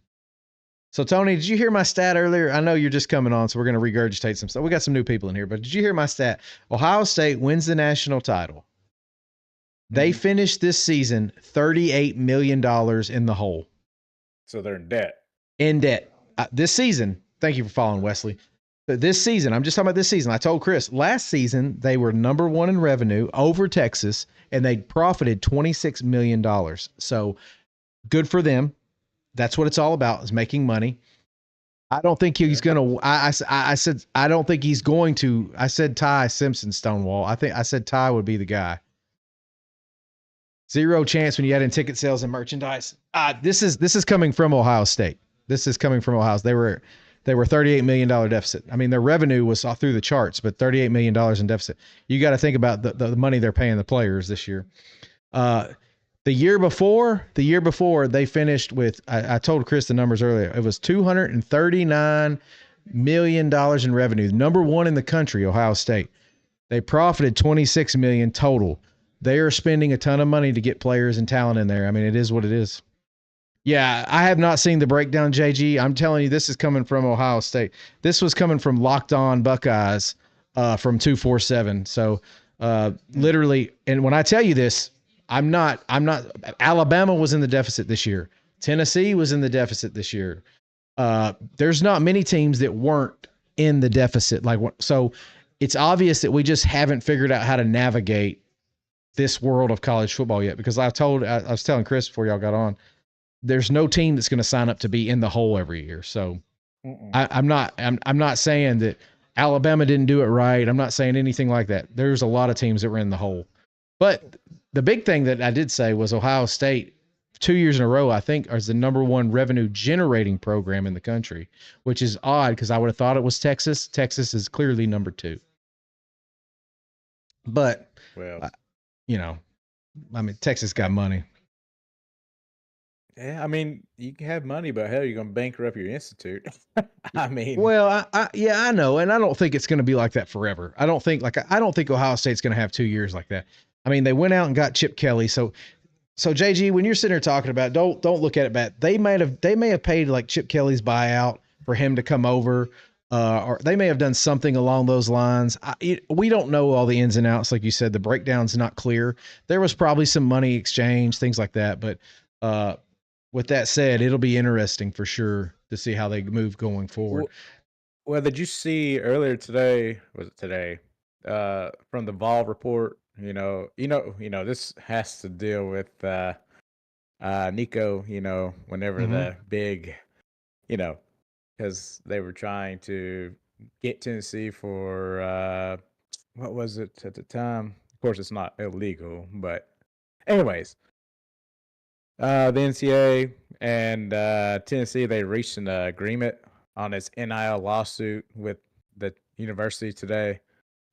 So, Tony, did you hear my stat earlier? I know you're just coming on, so we're going to regurgitate some stuff. We got some new people in here, but did you hear my stat? Ohio State wins the national title. They finished this season $38 million in the hole. So they're in debt. In debt. This season, thank you for following, Wesley. But this season, I'm just talking about this season. I told Chris, last season, they were number one in revenue over Texas, and they profited $26 million. So good for them. That's what it's all about, is making money. I don't think he's going to. I said I don't think he's going to. I said Ty Simpson Stonewall. I said Ty would be the guy. Zero chance when you add in ticket sales and merchandise. This is coming from Ohio State. This is coming from Ohio. They were $38 million deficit. I mean, their revenue was all through the charts, but $38 million in deficit. You got to think about the money they're paying the players this year. The year before they finished with, I told Chris the numbers earlier. It was $239 million in revenue. Number one in the country, Ohio State. They profited $26 million total. They are spending a ton of money to get players and talent in there. I mean, it is what it is. Yeah, I have not seen the breakdown, JG. I'm telling you, this is coming from Ohio State. This was coming from Locked On Buckeyes from 247. So literally, and when I tell you this, I'm not. Alabama was in the deficit this year. Tennessee was in the deficit this year. There's not many teams that weren't in the deficit. So it's obvious that we just haven't figured out how to navigate this world of college football yet, because I was telling Chris before y'all got on, there's no team that's going to sign up to be in the hole every year. So I'm not saying that Alabama didn't do it right. I'm not saying anything like that. There's a lot of teams that were in the hole. But the big thing that I did say was Ohio State, 2 years in a row, I think, is the number one revenue generating program in the country, which is odd because I would have thought it was Texas. Texas is clearly number two. But, I mean, Texas got money. Yeah, I mean, you can have money, but hell, you're going to bankrupt your institute. I mean, well, I know, and I don't think it's going to be like that forever. I don't think Ohio State's going to have 2 years like that. I mean, they went out and got Chip Kelly. So JG, when you're sitting there talking about, don't look at it bad. They may have paid like Chip Kelly's buyout for him to come over, or they may have done something along those lines. We don't know all the ins and outs, like you said. The breakdown's not clear. There was probably some money exchange, things like that. But with that said, it'll be interesting for sure to see how they move going forward. Well, did you see earlier today? Was it today? From the Vol report. This has to deal with Nico. Whenever the big, because they were trying to get Tennessee for what was it at the time? Of course, it's not illegal, but anyways, the NCAA and Tennessee, they reached an agreement on its NIL lawsuit with the university today,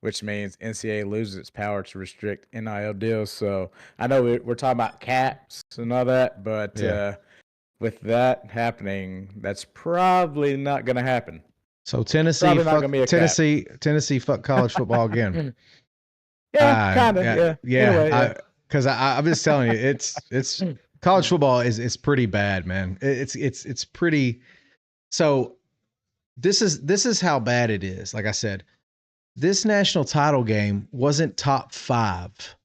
which means NCAA loses its power to restrict NIL deals. So I know we're talking about caps and all that, but with that happening, that's probably not going to happen. So Tennessee fuck college football again. Kind of. Yeah. Because I'm just telling you, it's college football is pretty bad, man. It's pretty. So this is how bad it is. Like I said, this national title game wasn't top 5.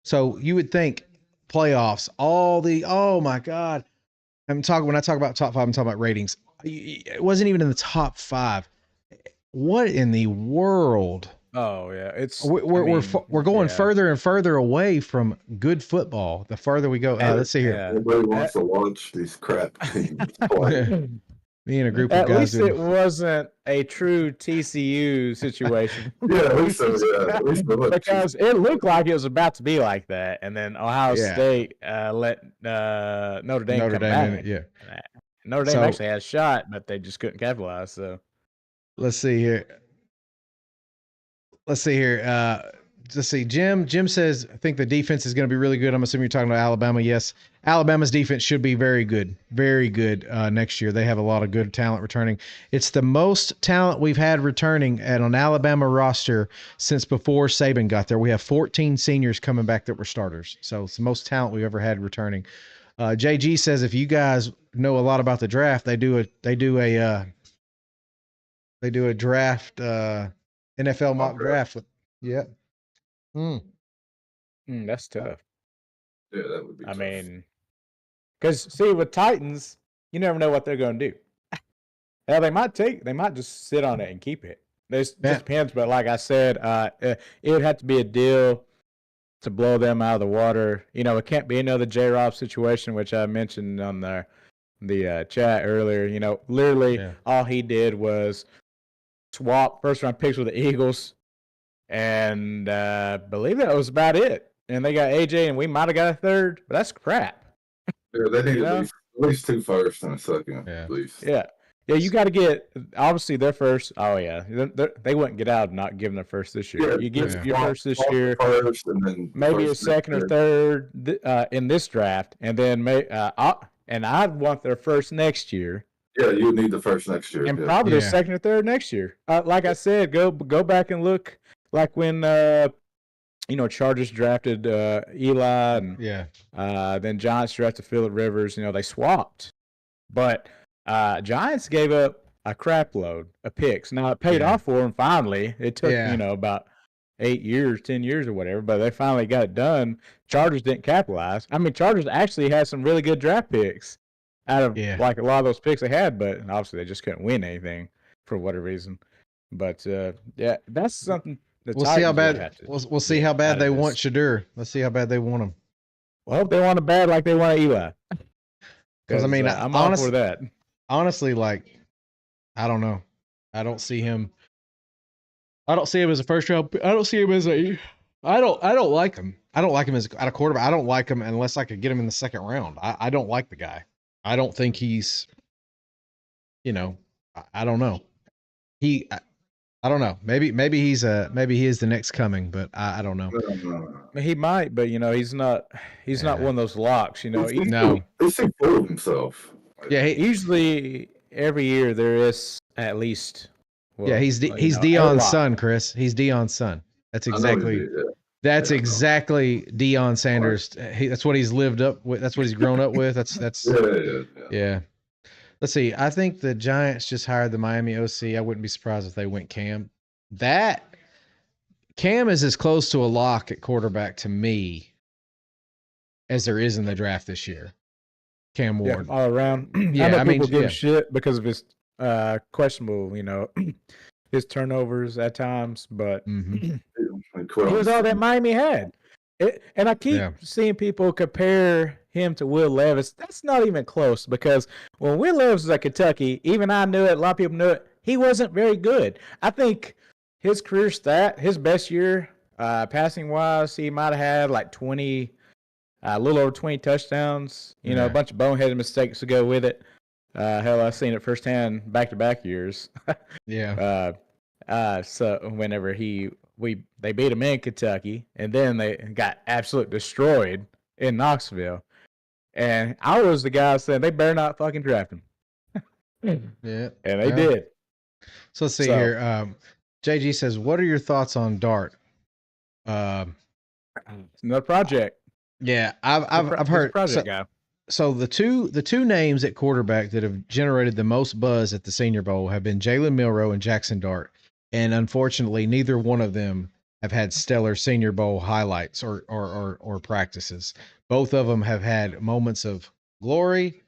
So you would think playoffs, oh my God. When I talk about top 5, I'm talking about ratings. It wasn't even in the top 5. What in the world? Oh yeah, we're going further and further away from good football. The farther we go, let's see here. Everybody wants to watch these crap teams play. Me and a group of guys. At least it wasn't a true TCU situation. At least because it looked like it was about to be like that, and then Ohio State let Notre Dame come back. Notre Dame actually had a shot, but they just couldn't capitalize. So let's see here. let's see. Jim says, I think the defense is going to be really good. I'm assuming you're talking about Alabama. Yes. Alabama's defense should be very good next year. They have a lot of good talent returning. It's the most talent we've had returning at an Alabama roster since before Saban got there. We have 14 seniors coming back that were starters. So it's the most talent we've ever had returning. JG says, if you guys know a lot about the draft, they do a draft, NFL mock draft. Yeah. That's tough. Yeah, that would be tough. mean, because see, with Titans, you never know what they're going to do. They might just sit on it and keep it. This just depends. But like I said, it would have to be a deal to blow them out of the water. It can't be another J-Rob situation, which I mentioned on the chat earlier. Literally all he did was swap first-round picks with the Eagles, and believe that was about it. And they got AJ, and we might have got a third, but that's crap. Yeah, they need at least 2 firsts and a second, at least. Yeah, you got to get, obviously, their first. Oh, yeah. They wouldn't get out of not giving their first this year. You get your first this year, first, and then maybe a second or third in this draft, and then I'd want their first next year. Yeah, you would need the first next year. And probably the second or third next year. Like I said, go back and look, like when Chargers drafted Eli, and then Giants drafted Phillip Rivers. They swapped, but Giants gave up a crap load of picks. Now it paid off for them finally. It took about 8 years, 10 years or whatever, but they finally got it done. Chargers didn't capitalize. I mean, Chargers actually had some really good draft picks out of like a lot of those picks they had, but obviously they just couldn't win anything for whatever reason. But that's something. We'll see how bad. We'll see how bad they want Shadur. Let's see how bad they want him. Well, I hope they want him bad like they want Eli. Because I mean, I'm all for that. Honestly, like, I don't know. I don't see him as a first round. I don't see him as a. I don't like him. I don't like him as a quarterback. I don't like him unless I could get him in the second round. I don't like the guy. I don't think he's. I don't know. I don't know. Maybe he is the next coming, but I don't know. He might, but he's not. He's not one of those locks. He's so full of himself. Yeah, usually every year there is at least. Well, he's Deion's son, Chris. He's Deion's son. That's exactly. Exactly Deion Sanders. That's what he's lived up with. That's what he's grown up with. That's. Yeah. Let's see. I think the Giants just hired the Miami OC. I wouldn't be surprised if they went Cam. Cam is as close to a lock at quarterback to me as there is in the draft this year. Cam Ward. All around. I mean, people give shit because of his questionable, his turnovers at times, but it was all that Miami had. And I keep seeing people compare him to Will Levis. That's not even close, because when Will Levis was at Kentucky, even I knew it, a lot of people knew it, he wasn't very good. I think his career his best year, passing-wise, he might have had like 20, a little over 20 touchdowns, a bunch of boneheaded mistakes to go with it. Hell, I've seen it firsthand back-to-back years. So whenever they beat him in Kentucky, and then they got absolutely destroyed in Knoxville. And I was the guy saying they better not fucking draft him. And they did. So let's see here. JG says, what are your thoughts on Dart? Another project. Yeah, I've heard. Project guy. So the two names at quarterback that have generated the most buzz at the Senior Bowl have been Jalen Milroe and Jackson Dart. And unfortunately, neither one of them have had stellar Senior Bowl highlights or practices. Both of them have had moments of glory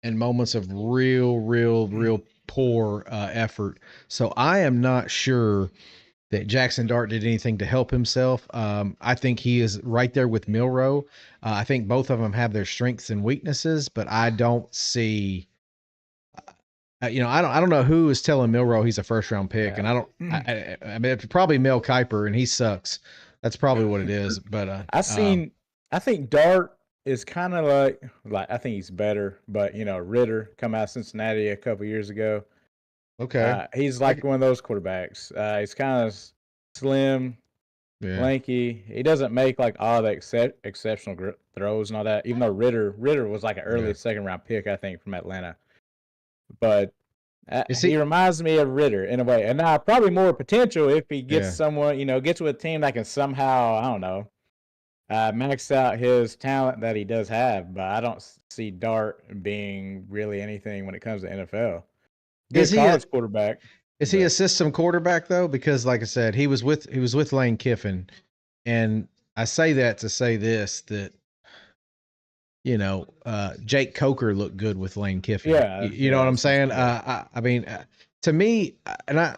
and moments of real poor effort. So I am not sure that Jackson Dart did anything to help himself. I think he is right there with Milroe. I think both of them have their strengths and weaknesses, but I don't see. I don't know who is telling Milroe he's a first round pick, and I mean, it's probably Mel Kiper, and he sucks. That's probably what it is. But I think Dart is kind of like I think he's better, but Ritter come out of Cincinnati a couple years ago. Okay, he's like one of those quarterbacks. He's kind of slim, lanky. He doesn't make like all the exceptional throws and all that. Even though Ritter was like an early second round pick, I think, from Atlanta. But he reminds me of Ritter in a way, and now probably more potential if he gets someone, gets with a team that can somehow, I don't know, max out his talent that he does have. But I don't see Dart being really anything when it comes to NFL. Good college quarterback. Is he a system quarterback though? Because like I said, he was with Lane Kiffin, and I say that to say this, that Jake Coker looked good with Lane Kiffin. Yeah, you know what I'm saying? I mean, to me, and I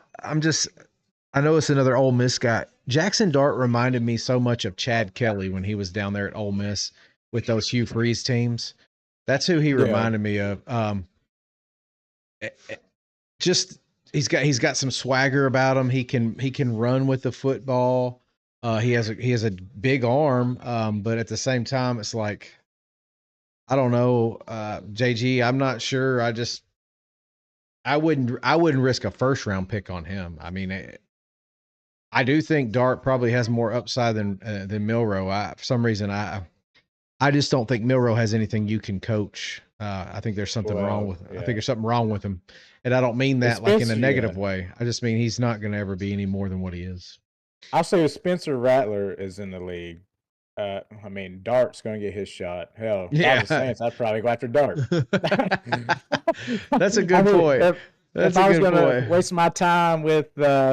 know it's another Ole Miss guy. Jackson Dart reminded me so much of Chad Kelly when he was down there at Ole Miss with those Hugh Freeze teams. That's who he reminded me of. Just he's got some swagger about him. He can run with the football. He has a big arm, but at the same time, it's like, I don't know, JG. I'm not sure. I wouldn't risk a first round pick on him. I mean, I do think Dart probably has more upside than Milroe. For some reason, I just don't think Milroe has anything you can coach. I think there's something wrong with. I think there's something wrong with him, and I don't mean that like in a negative way. I just mean he's not going to ever be any more than what he is. I'll say if Spencer Rattler is in the league, I mean Dart's going to get his shot. Hell, if I was the Saints, I'd probably go after Dart. That's a good point. If I was going to waste my time with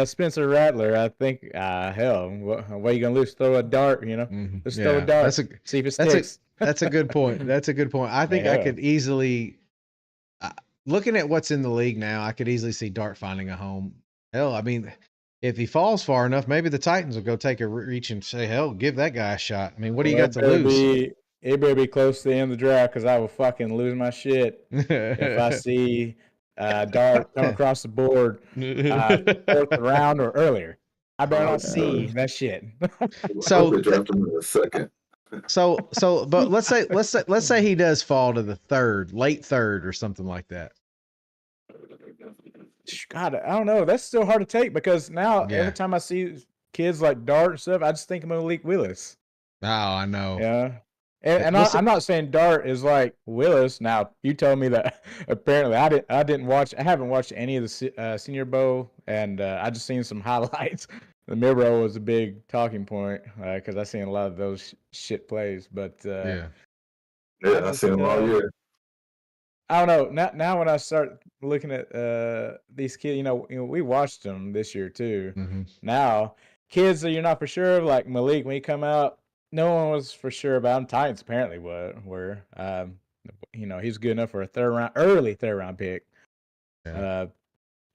Spencer Rattler, I think, hell, what are you going to lose? Throw a dart, Let's throw a dart. See if it sticks. That's a good point. That's a good point. I think I could easily, looking at what's in the league now, I could easily see Dart finding a home. Hell, I mean, if he falls far enough, maybe the Titans will go take a reach and say, hell, give that guy a shot. I mean, what do you got to lose? It better be close to the end of the draft because I will fucking lose my shit if I see Dart come across the board fourth round or earlier. I better not see that shit. So they draft him in a second. But let's say he does fall to the late third or something like that. God, I don't know. That's still hard to take because now every time I see kids like Dart and stuff, I just think of Malik Willis. Oh, I know. Yeah. And I'm not saying Dart is like Willis. Now, you told me that apparently I haven't watched any of the Senior Bowl, and I just seen some highlights. The Milroe was a big talking point because I seen a lot of those shit plays. But I seen them all year. I don't know. Now when I start looking at these kids, we watched them this year too. Mm-hmm. Now, kids that you're not for sure of, like Malik, when he come out, no one was for sure about him. Titans apparently were. He's good enough for early third round pick. Yeah.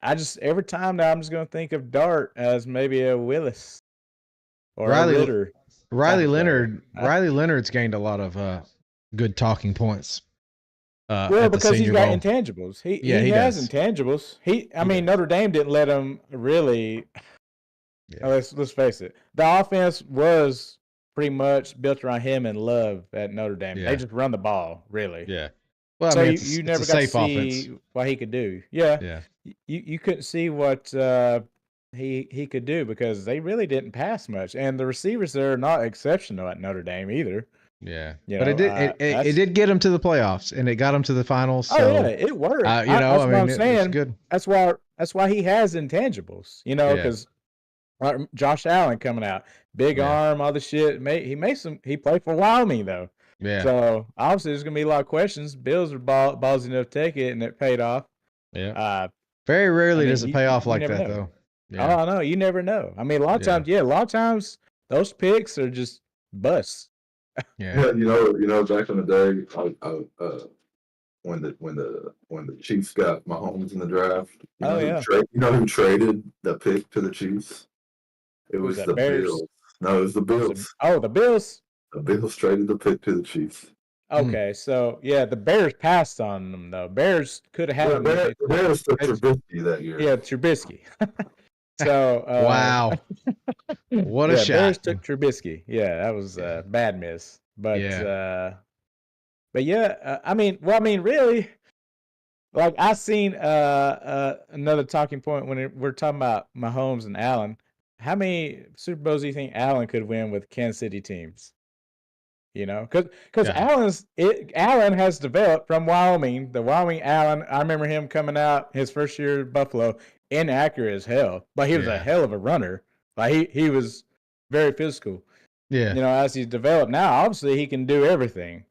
Every time now I'm just going to think of Dart as maybe a Willis or a Ritter. Riley Leonard's gained a lot of good talking points. Because he's got intangibles. He has intangibles. I mean, Notre Dame didn't let him really. Yeah. Let's face it. The offense was pretty much built around him and Love at Notre Dame. Yeah. They just run the ball, really. Yeah. Well, so you never got to see what he could do. Yeah. Yeah. You couldn't see what he could do because they really didn't pass much, and the receivers there are not exceptional at Notre Dame either. Yeah, but it did get him to the playoffs, and it got him to the finals. So, it worked. That's what I'm saying. It's good. That's why he has intangibles. Because Josh Allen coming out, big arm, all the shit. He played for Wyoming though. Yeah. So obviously there's gonna be a lot of questions. Bills are ballsy enough to take it, and it paid off. Yeah. Very rarely does it pay off like that though. Yeah. Oh, I know. You never know. I mean, a lot of times those picks are just busts. Yeah, back in the day, when the Chiefs got Mahomes in the draft, who traded the pick to the Chiefs? It was the Bills. No, it was the Bills. The Bills. The Bills traded the pick to the Chiefs. Okay, so the Bears passed on them though. Bears could have had them. The Bears took Trubisky that year. Yeah, Trubisky. So wow, what a shot! Bears took Trubisky. Yeah, that was a bad miss. But I mean, really, like I seen another talking point when we're talking about Mahomes and Allen. how many Super Bowls do you think Allen could win with Kansas City teams? Because Allen has developed from Wyoming. The Wyoming Allen, I remember him coming out his first year at Buffalo, inaccurate as hell, but he was a hell of a runner. Like he was very physical. Yeah. As he's developed now, obviously he can do everything.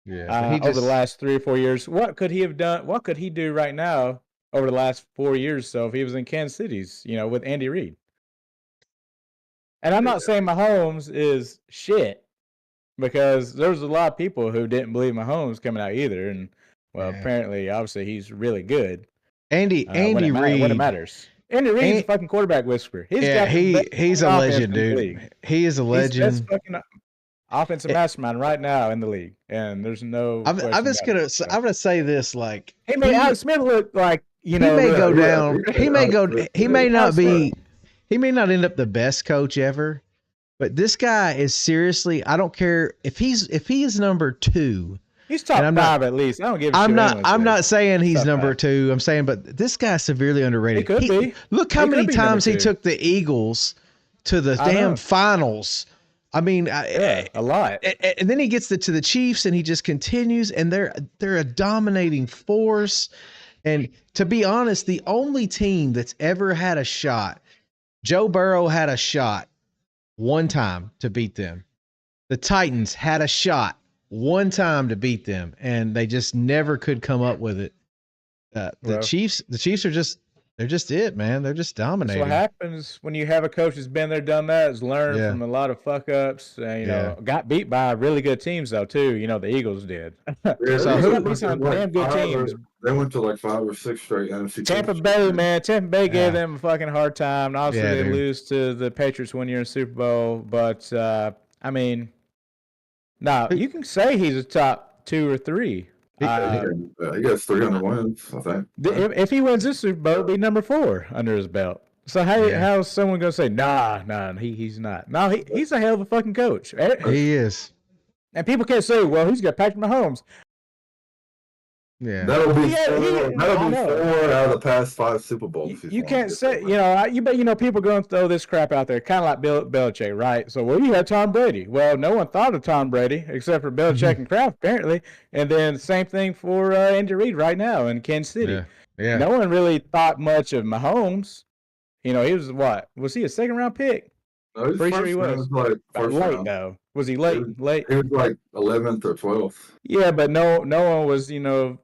Yeah. Over the last 3 or 4 years, what could he have done? What could he do right now over the last 4 years? So if he was in Kansas City's, with Andy Reid. And I'm not saying Mahomes is shit, because there was a lot of people who didn't believe Mahomes coming out either, and apparently, obviously, he's really good. Andy Reid, when it matters. Andy Reid's a fucking quarterback whisperer. He's a legend, dude. He is a legend. He's the best fucking offensive mastermind right now in the league, and there's no. I'm gonna say this, like he made Alex Smith look like he may go down. He may go. He may not be. He may not end up the best coach ever, but this guy is seriously. I don't care if he is number 2. He's top 5 at least. I don't give a shit. I'm not saying he's number 2. I'm saying, but this guy's severely underrated. He could be. Look how many times he took the Eagles to the damn finals. I mean, a lot. And then he gets to the Chiefs, and he just continues, and they're a dominating force. And to be honest, the only team that's ever had a shot, Joe Burrow had a shot one time to beat them. The Titans had a shot one time to beat them, and they just never could come up with it. The Chiefs are just it, man. They're just dominating. That's what happens when you have a coach who's been there, done that, has learned from a lot of fuck ups, and got beat by really good teams though too. The Eagles did. Some damn good teams. They went to like 5 or 6 straight NFC. Tampa Bay, man. Tampa Bay gave them a fucking hard time. Obviously, they lose to the Patriots one year in the Super Bowl, but I mean, you can say he's a top 2 or 3. He gets 300 wins, I think. If he wins this Super Bowl, it'll be number 4 under his belt. So how's someone gonna say he's not? No, he's a hell of a fucking coach. He is. And people can't say, well, he's got Patrick Mahomes. Yeah, that'll be 4 out of the past 5 Super Bowls. You can't say, people going to throw this crap out there, kind of like Bill Belichick, right? So, you had Tom Brady. Well, no one thought of Tom Brady except for Belichick and Kraft, apparently. And then same thing for Andy Reid right now in Kansas City. Yeah. No one really thought much of Mahomes. He was what? Was he a second-round pick? No, pretty sure he was. Like late though. Was he late? He was like 11th or 12th. Yeah, but no one was, they were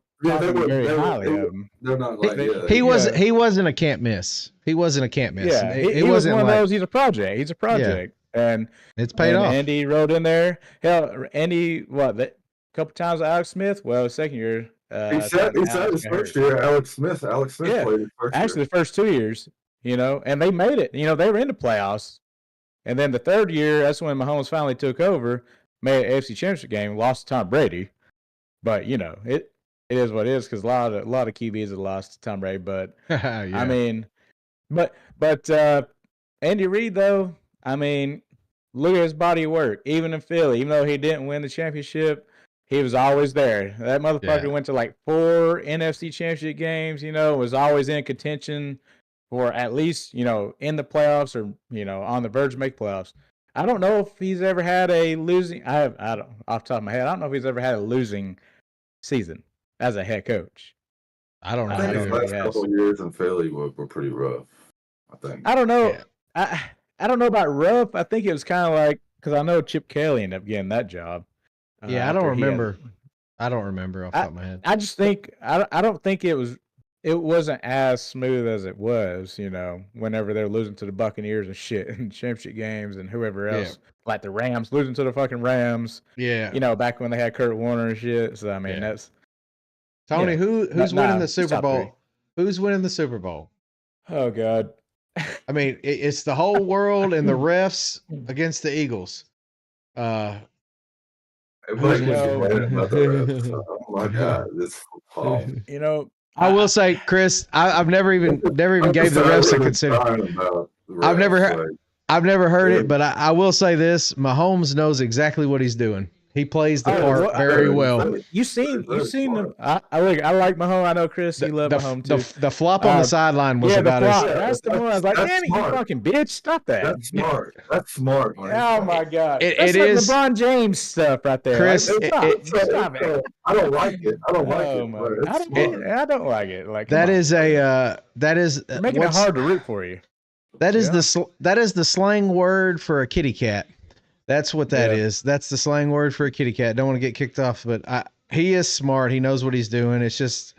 highly of him. They're not like he wasn't a can't miss. He wasn't a can't miss. Yeah, he wasn't one of those. He's a project. And it's paid off. Andy rode in there. Hell, Andy, a couple times with Alex Smith. Well, second year. He said his first year. Alex Smith played his first year. The first 2 years, and they made it. They were in the playoffs. And then the third year, that's when Mahomes finally took over, made an AFC Championship game, lost to Tom Brady. But it is what it is, because a lot of QBs have lost to Tom Brady. But I mean, but Andy Reid though, I mean, look at his body of work. Even in Philly, even though he didn't win the championship, he was always there. That motherfucker went to like 4 NFC Championship games. Was always in contention for at least, in the playoffs or, on the verge of make playoffs. I don't know if he's ever had a losing. I don't, off the top of my head, I don't know if he's ever had a losing season as a head coach. I don't know. I think his last couple of years in Philly were pretty rough, I think. I don't know. Yeah. I don't know about rough. I think it was kind of like, because I know Chip Kelly ended up getting that job. Yeah, I don't remember. I don't remember off the top of my head. I just think, I don't think it wasn't as smooth as it was, whenever they're losing to the Buccaneers and shit in championship games and whoever else, like the Rams, losing to the fucking Rams. Yeah. Back when they had Kurt Warner and shit. So, I mean, that's. Tony, who's winning the Super Bowl? Who's winning the Super Bowl? Oh, God. I mean, it's the whole world and the refs against the Eagles. Everybody about the refs. Oh, my God. This football. I will say, Chris, I've never even gave the refs a consideration. I've never heard it, but I will say this: Mahomes knows exactly what he's doing. He plays the part very well. You seen him? I like Mahomes. I know Chris, you love Mahomes too. The flop on the sideline was about as. That's the one. I was like, damn it, you fucking bitch, stop that. That's smart. That's smart. Oh my god, it is LeBron James stuff right there. Chris. Stop it. I don't like it. I don't like it. I don't like it. Like that is making it hard to root for you. That is the slang word for a kitty cat. That's what that is. That's the slang word for a kitty cat. Don't want to get kicked off, but he is smart. He knows what he's doing. It's just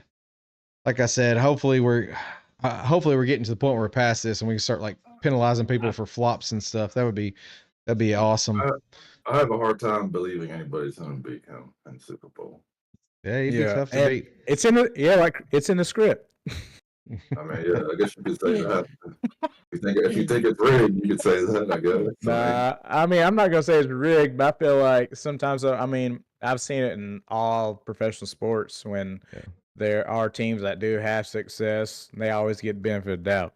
like I said. Hopefully we're getting to the point where we're past this and we can start like penalizing people for flops and stuff. That'd be awesome. I have a hard time believing anybody's going to beat him in the Super Bowl. Yeah, he'd be tough to beat. It's in the script. I mean, yeah, I guess you could say that. If you think it's rigged, you could say that, I guess. Nah, I mean, I'm not going to say it's rigged, but I feel like sometimes, I mean, I've seen it in all professional sports when there are teams that do have success, they always get benefit of doubt.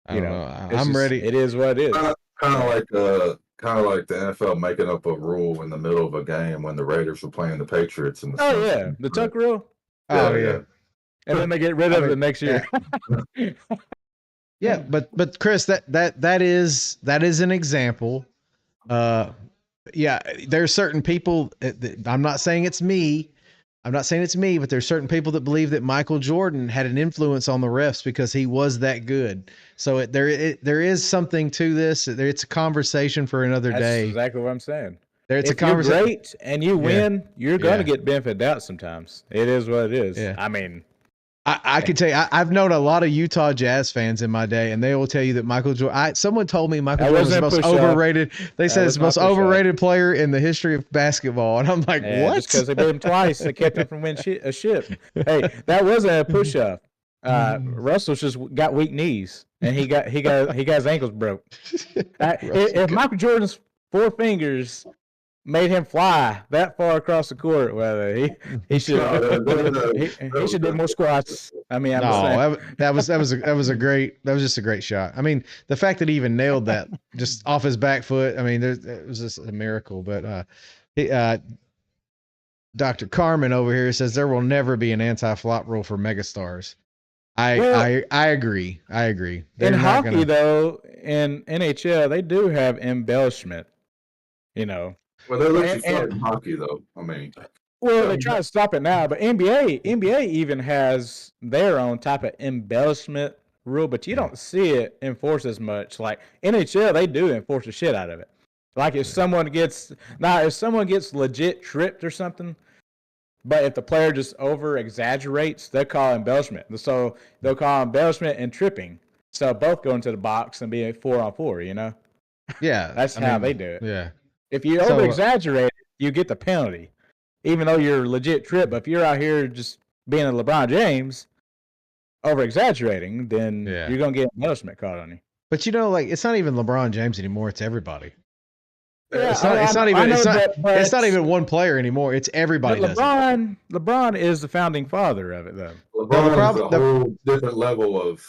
I don't know. I'm ready. It is what it is. Kind of like the NFL making up a rule in the middle of a game when the Raiders were playing the Patriots. The tuck rule? Oh, yeah. And then they get rid of it next year. Yeah, but Chris, that is an example. Yeah, there's certain people. I'm not saying it's me. But there's certain people that believe that Michael Jordan had an influence on the refs because he was that good. So there is something to this. It's a conversation for another day. That's exactly what I'm saying. It's if you're great and you win, you're going to get benefit of doubt sometimes. It is what it is. Yeah. I mean, I can tell you, I've known a lot of Utah Jazz fans in my day, and they will tell you that Michael Jordan. Someone told me Michael Jordan was the most overrated. They said it's the most overrated player in the history of basketball, and I'm like, what? Just because they beat him twice, they kept him from winning a ship. Hey, that wasn't a push-up. Russell's just got weak knees, and he got his ankles broke. If Michael Jordan's 4 fingers made him fly that far across the court, well, he should he should do more squats. I mean, that was just a great shot. I mean, the fact that he even nailed that just off his back foot. I mean, it was just a miracle. But Dr. Carmen over here says there will never be an anti-flop rule for megastars. I agree. In hockey, though, in NHL, they do have embellishment. You know. Well, they let you start in hockey, though. I mean, they try to stop it now, but NBA even has their own type of embellishment rule, but you don't see it enforced as much. Like NHL, they do enforce the shit out of it. Like if someone gets legit tripped or something, but if the player just over exaggerates, they'll call embellishment. So they'll call embellishment and tripping. So both go into the box and be a 4-on-4. You know? Yeah, that's how they do it. Yeah. If you over-exaggerate, you get the penalty, even though you're legit trip. But if you're out here just being a LeBron James, over-exaggerating, then you're going to get embellishment caught on you. But, it's not even LeBron James anymore. It's everybody. Yeah, it's not even one player anymore. It's everybody. LeBron is the founding father of it, though. LeBron is a whole different level of.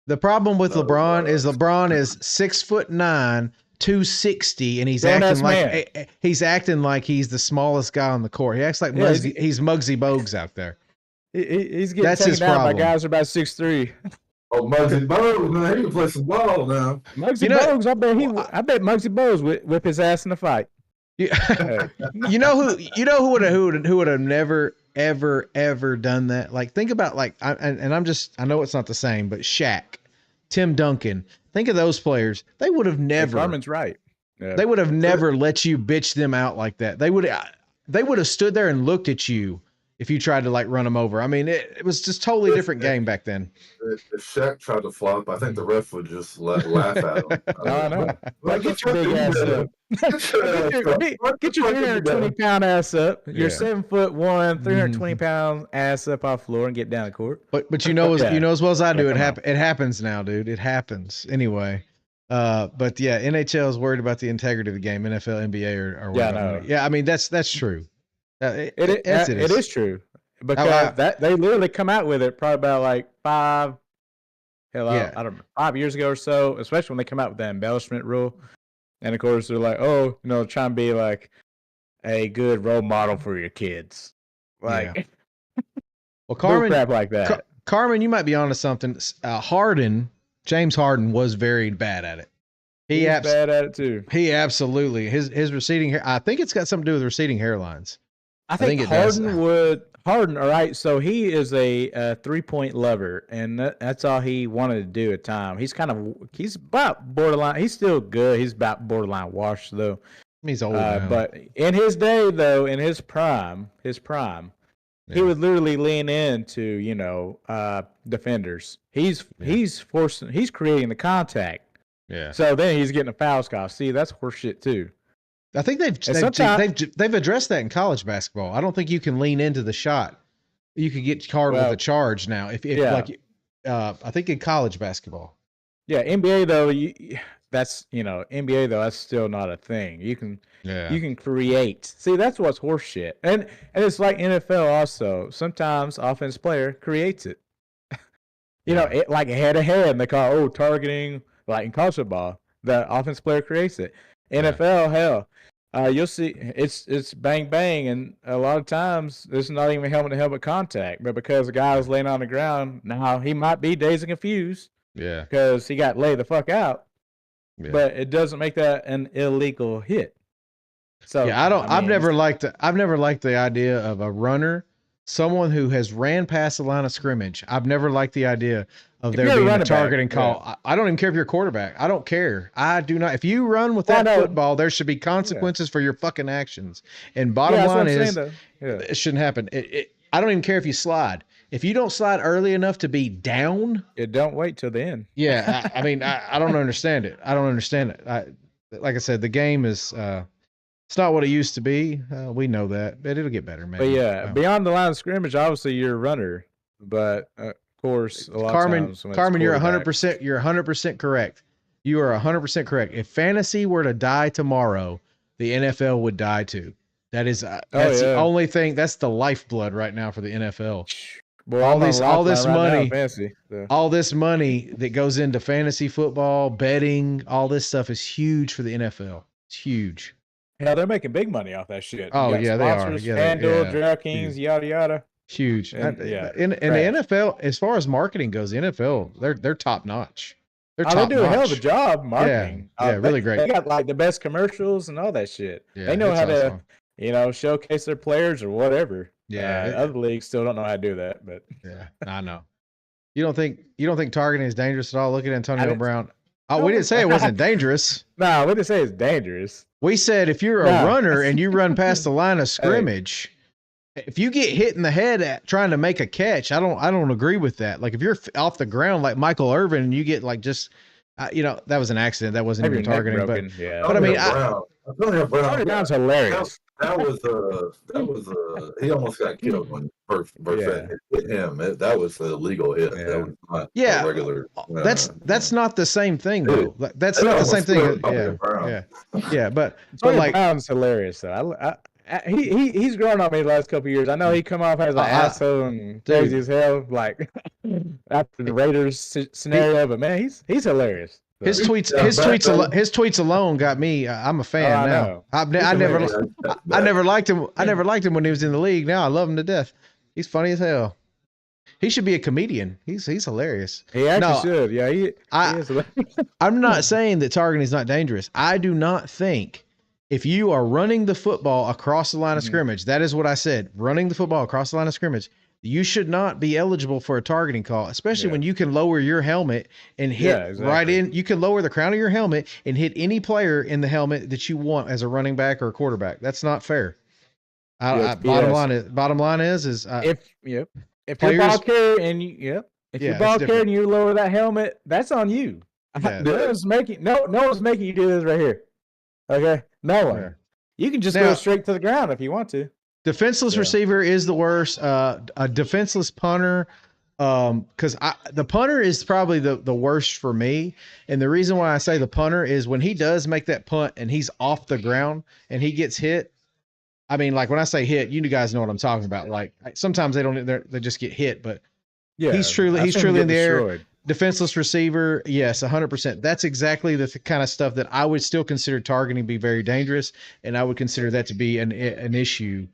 The problem with LeBron is 6'9", 260, and he's acting like he's the smallest guy on the court. He acts like he's Muggsy Bogues out there. He's getting taken down by guys who are about 6'3". Oh, Muggsy Bogues, man, he can play some ball now. Muggsy Bogues, I bet Muggsy Bogues whip his ass in the fight. You know who would have never ever done that? Like, think about I know it's not the same, but Shaq, Tim Duncan. Think of those players. They would have never. Carmen's right. Yeah. They would have never let you bitch them out like that. They would have stood there and looked at you if you tried to run them over. I mean, it was just totally different game back then. If Shaq tried to flop, I think the ref would just laugh at him. I know. Get your big ass up. Get your 320-pound ass up. You're 7'1", 320-pound ass up off the floor and get down the court. But you know as well as I do, it happens now, dude. It happens anyway. But yeah, NHL is worried about the integrity of the game. NFL, NBA are worried about it. Yeah, I mean that's true. It is true because they literally come out with it probably about 5 years ago or so, especially when they come out with that embellishment rule. And of course they're like, trying to be like a good role model for your kids. Like, Yeah. Well, crap like that. Carmen, you might be onto something. James Harden was very bad at it. He's bad at it too. He absolutely his receding hair. I think it's got something to do with receding hairlines. I think it Harden does. Harden, all right. So he is a 3-point lover, and that's all he wanted to do at time. He's about borderline. He's still good. He's about borderline washed though. He's old now. But in his day, though, in his prime, yeah. He would literally lean into defenders. He's creating the contact. Yeah. So then he's getting a foul call. See, that's horseshit too. I think they've addressed that in college basketball. I don't think you can lean into the shot. You could get carded with a charge now. I think in college basketball. Yeah, NBA though, NBA though, that's still not a thing. You can create. See, that's what's horseshit. And it's like NFL also. Sometimes offense player creates it. Like head to head, they call targeting. Like in college football, the offense player creates it. NFL, hell, you'll see it's bang bang, and a lot of times it's not even helmet to helmet contact, but because the guy was laying on the ground, now he might be dazed and confused. Yeah, because he got laid the fuck out. Yeah. But it doesn't make that an illegal hit. So yeah, I've never liked the idea of a runner, someone who has ran past the line of scrimmage. I've never liked the idea of there being a targeting call. Yeah. I don't even care if you're a quarterback. I don't care. I do not. If you run with that football, there should be consequences for your fucking actions. And bottom line is, it shouldn't happen. I don't even care if you slide. If you don't slide early enough to be down, don't wait till the end. Yeah, I mean, I don't understand it. I don't understand it. Like I said, the game is it's not what it used to be. We know that, but it'll get better, man. But beyond the line of scrimmage, obviously you're a runner. But of course, a lot of times, Carmen, you're 100%. You're 100% correct. You are 100% correct. If fantasy were to die tomorrow, the NFL would die too. That is the only thing. That's the lifeblood right now for the NFL. Boy, all this money that goes into fantasy football, betting, all this stuff is huge for the NFL. It's huge. Yeah, they're making big money off that shit. Oh yeah, they are. Yeah, FanDuel, DraftKings, yada yada. Huge. And the NFL, as far as marketing goes, the NFL they're top notch. They're top they do a hell of a job marketing. Yeah, really great. They got like the best commercials and all that shit. Yeah, they know how to showcase their players or whatever. Yeah, other leagues still don't know how to do that, but yeah, I know. You don't think targeting is dangerous at all? Look at Antonio Brown. Oh, we didn't say it wasn't dangerous. No, we didn't say it's dangerous. We said if you're a runner and you run past the line of scrimmage, if you get hit in the head at trying to make a catch, I don't agree with that. Like if you're off the ground like Michael Irvin and you get like just that was an accident. That wasn't even targeting, but I mean, Antonio Brown's hilarious. That was he almost got killed when first hit him. That was a legal hit. Yeah. That was not a regular. That's not the same thing though. That's not the same thing. Yeah. But like Brown's hilarious though. He's grown on me the last couple of years. I know he come off as an asshole and crazy as hell, like after the Raiders scenario. But man, he's hilarious. So. His tweets alone got me. I'm a fan now. I never liked him. I never liked him when he was in the league. Now I love him to death. He's funny as hell. He should be a comedian. He's hilarious. He actually should. Yeah, he is hilarious. I'm not saying that targeting is not dangerous. I do not think if you are running the football across the line of scrimmage, that is what I said. Running the football across the line of scrimmage. You should not be eligible for a targeting call, especially when you can lower your helmet and hit right in. You can lower the crown of your helmet and hit any player in the helmet that you want as a running back or a quarterback. That's not fair. Bottom line is if you're ball carrier and you're ball carrier and you lower that helmet, that's on you. Yeah. No one's making you do this right here. Okay, no one. Yeah. You can just go straight to the ground if you want to. Defenseless receiver is the worst. A defenseless punter, because the punter is probably the worst for me. And the reason why I say the punter is when he does make that punt and he's off the ground and he gets hit. I mean, like when I say hit, you guys know what I'm talking about. Like sometimes they just get hit, but he's truly in the air. defenseless receiver, yes, 100%. That's exactly the kind of stuff that I would still consider targeting be very dangerous, and I would consider that to be an issue.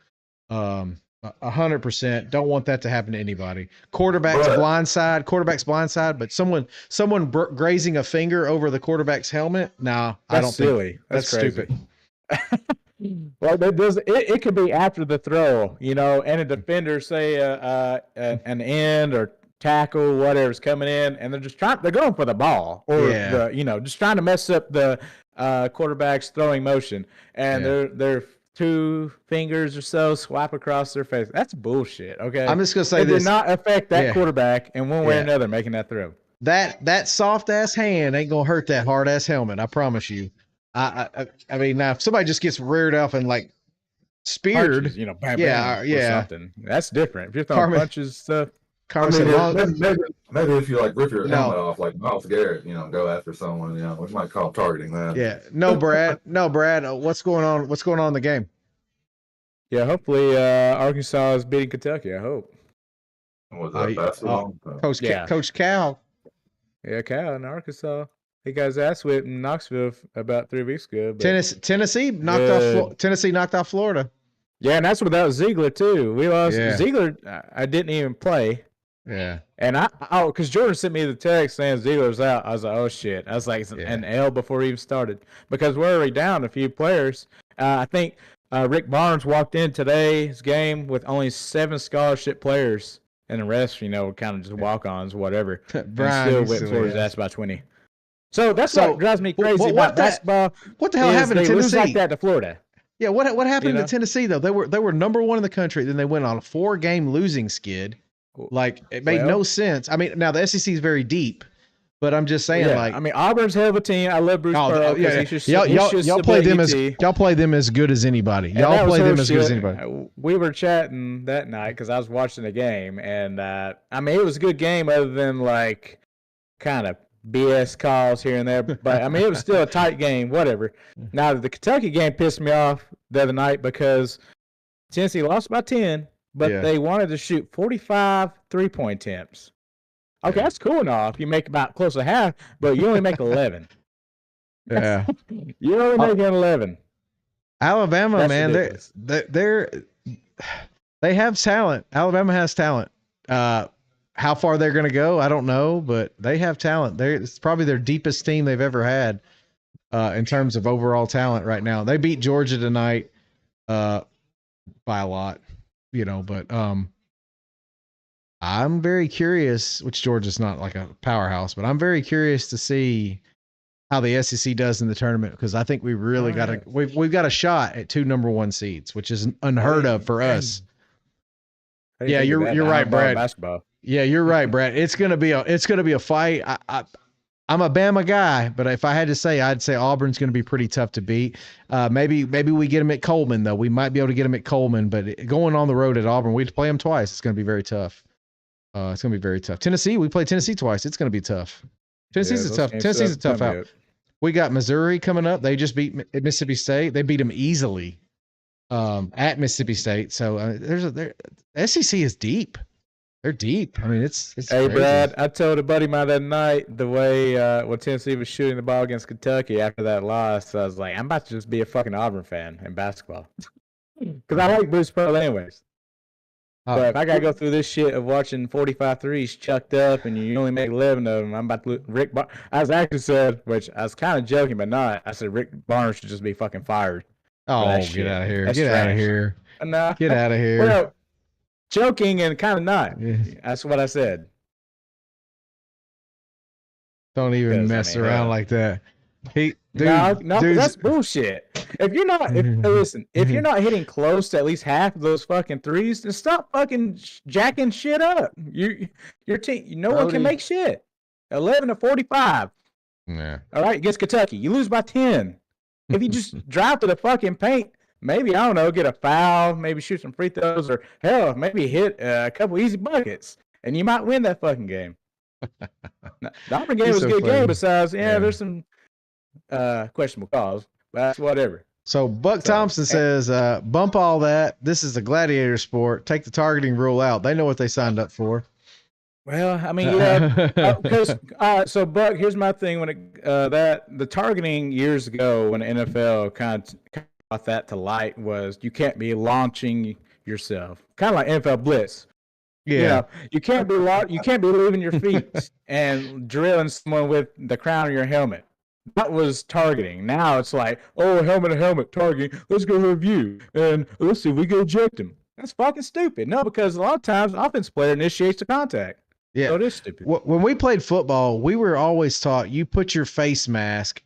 100%. Don't want that to happen to anybody. Quarterback's blindside, but someone grazing a finger over the quarterback's helmet. No, I don't silly. think that's stupid. Well, it could be after the throw, and a defender, say an end or tackle, whatever's coming in, and they're going for the ball, or just trying to mess up the quarterback's throwing motion, and they're 2 fingers or so swipe across their face. That's bullshit. Okay, I'm just gonna say this did not affect that quarterback in one way or another making that throw. That soft ass hand ain't gonna hurt that hard ass helmet. I promise you. I mean, now if somebody just gets reared up and like speared, punches, bam, or something. That's different. If you're throwing punches, stuff. Maybe if you like rip your helmet off, like Myles Garrett, go after someone, we might call targeting that. Yeah. No, Brad. What's going on? What's going on in the game? Yeah, hopefully Arkansas is beating Kentucky. I hope. Was that basketball? Coach Cal. Yeah, Cal in Arkansas. He got his ass whipped in Knoxville about 3 weeks ago. Tennessee knocked off Florida. Yeah, and that's without Ziegler too. We lost Ziegler. I didn't even play. Yeah. And because Jordan sent me the text saying Ziegler's out. I was like, oh shit. I was like, it's an L before he even started, because we're already down a few players. I think Rick Barnes walked in today's game with only 7 scholarship players, and the rest, kind of just walk-ons, whatever. Brian and still whipped Florida's ass by 20. So that's what drives me crazy about basketball. What the hell happened to Tennessee? Lose like that to Florida. Yeah, what happened to Tennessee though? They were number 1 in the country. Then they went on a 4-game losing skid. Like, it made no sense. I mean, now the SEC is very deep, but I'm just saying, Auburn's hell of a team. I love Bruce Pearl. Y'all play them as good as anybody. Y'all play them as good as anybody. We were chatting that night because I was watching the game, and it was a good game other than like kind of BS calls here and there, but it was still a tight game, whatever. Now, the Kentucky game pissed me off the other night because Tennessee lost by 10, but they wanted to shoot 45 3-point attempts. Okay, that's cool enough. You make about close to half, but you only make 11. Yeah. You only make 11. Alabama, that's man, they have talent. Alabama has talent. How far they're going to go, I don't know, but they have talent. It's probably their deepest team they've ever had in terms of overall talent right now. They beat Georgia tonight by a lot, but I'm very curious, which Georgia's not like a powerhouse, but I'm very curious to see how the SEC does in the tournament, because I think we really we've got a shot at 2 number 1 seeds, which is unheard of for us. Yeah, you're right, Brad. Basketball. Yeah, you're right, Brad. It's gonna be a fight. I'm a Bama guy, but if I had to say, I'd say Auburn's gonna be pretty tough to beat. Maybe we get them at Coleman though. We might be able to get them at Coleman, but going on the road at Auburn, we'd play them twice. It's gonna be very tough. It's gonna be very tough. Tennessee, we played Tennessee twice. It's gonna be tough. Tennessee's a tough out. We got Missouri coming up. They just beat Mississippi State. They beat them easily at Mississippi State. So SEC is deep. They're deep. It's Hey, crazy. Brad, I told a buddy of mine that night the way when Tennessee was shooting the ball against Kentucky after that loss, I was like, I'm about to just be a fucking Auburn fan in basketball. Because I like Bruce Pearl anyways. But if I got to go through this shit of watching 45 threes chucked up and you only make 11 of them, I'm about to Rick Barnes. I was actually said, which I was kind of joking, but not. I said Rick Barnes should just be fucking fired. Oh, get out of here. Get out of here. Nah, get out of here. Well, joking and kind of not. Yeah. That's what I said. Don't even mess around like that. Dude, no, that's bullshit. If you're not, if you're not hitting close to at least half of those fucking threes, then stop fucking jacking shit up. Your team, no one can make shit. 11-45. Yeah. All right, against Kentucky, you lose by 10. If you just drive to the fucking paint, maybe, I don't know, get a foul, maybe shoot some free throws, or hell, maybe hit a couple easy buckets, and you might win that fucking game. Now, the Auburn game was a good game. Besides, there's some questionable calls, but that's whatever. So Buck Thompson says, bump all that. This is a gladiator sport. Take the targeting rule out. They know what they signed up for. Well, I mean, yeah, because so Buck, here's my thing when it that the targeting years ago when the NFL kind of brought that to light was you can't be launching yourself, kind of like NFL blitz. You know, you can't be leaving your feet and drilling someone with the crown of your helmet. That was targeting. Now it's like, oh, helmet to helmet targeting. Let's go review and let's see if we can eject him. That's fucking stupid. No, because a lot of times the offense player initiates the contact. Yeah. So it is stupid. When we played football, we were always taught you put your face mask,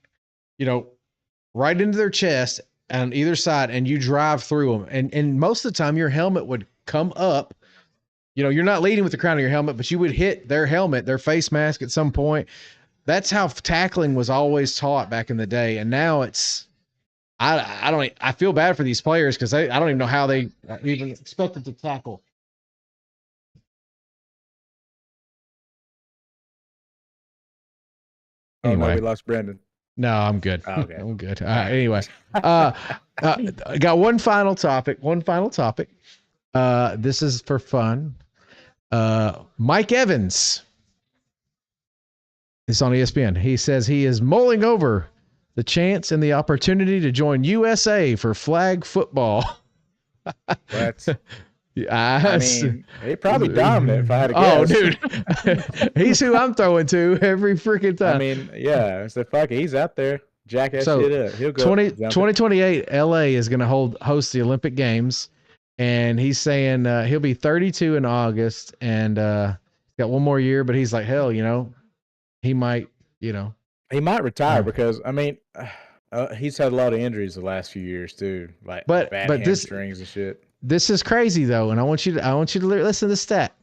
right into their chest on either side, and you drive through them. And most of the time, your helmet would come up. You're not leading with the crown of your helmet, but you would hit their helmet, their face mask at some point. That's how tackling was always taught back in the day. And now it's, I feel bad for these players because I don't even know how they even expected to tackle. Anyway, we lost Brendan. No, I'm good. Oh, okay. I'm good. Anyway, I got one final topic. This is for fun. Mike Evans is on ESPN. He says he is mulling over the chance and the opportunity to join USA for flag football. What? Yes. I mean, he probably dominant if I had to guess. Oh, dude. He's who I'm throwing to every freaking time. I mean, yeah. So fuck it. He's out there. Jack that shit up. He'll go. 2028 LA is going to host the Olympic Games. And he's saying he'll be 32 in August and got one more year, but he's like, hell, he might, He might retire because, I mean, he's had a lot of injuries the last few years too, like bad hamstrings and shit. This is crazy though, and I want you to listen to the stat.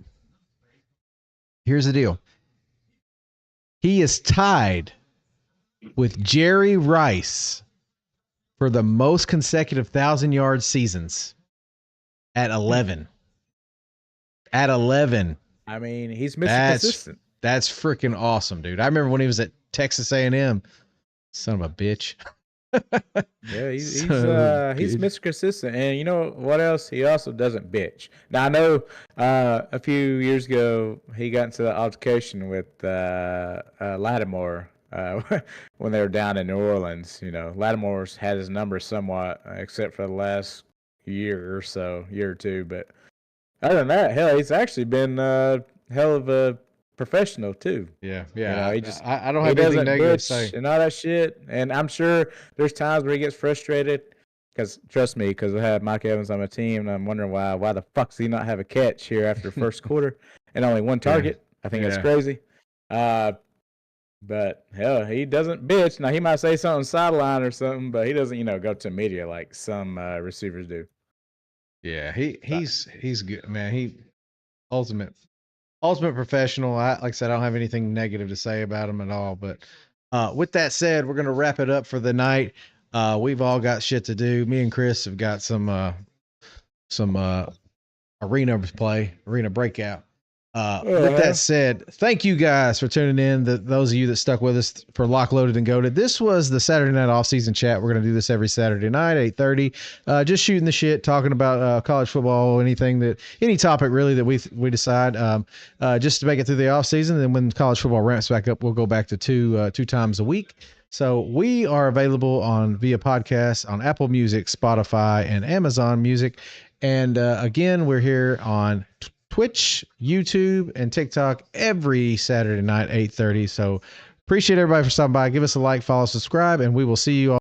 Here's the deal. He is tied with Jerry Rice for the most consecutive 1,000-yard seasons at 11. At 11. I mean, he's Mr. Consistent. That's freaking awesome, dude. I remember when he was at Texas A&M. Son of a bitch. Yeah, he's Mr. Consistent, and you know what else? He also doesn't bitch. Now I know a few years ago he got into the altercation with Lattimore when they were down in New Orleans. Lattimore's had his number somewhat, except for the last year or two. But other than that, hell, he's actually been hell of a professional too. Yeah. I don't have anything negative to say. And all that shit. And I'm sure there's times where he gets frustrated because, trust me, because I have Mike Evans on my team, and I'm wondering why the fuck does he not have a catch here after the first quarter and only one target? I think that's crazy. But hell, he doesn't bitch. Now he might say something sideline or something, but he doesn't, go to media like some receivers do. Yeah, he's good, man. He ultimate professional. Like I said, I don't have anything negative to say about him at all. But with that said, we're gonna wrap it up for the night. We've all got shit to do. Me and Chris have got some arena breakout. With that said, thank you guys for tuning in. Those of you that stuck with us for Lock, Loaded, and Goated. This was the Saturday Night Offseason Chat. We're going to do this every Saturday night, 8:30. Just shooting the shit, talking about college football, any topic really that we decide. Just to make it through the offseason. And then when college football ramps back up, we'll go back to two times a week. So we are available via podcast on Apple Music, Spotify, and Amazon Music. And again, we're here on Twitch, YouTube, and TikTok every Saturday night, 8:30. So appreciate everybody for stopping by. Give us a like, follow, subscribe, and we will see you all.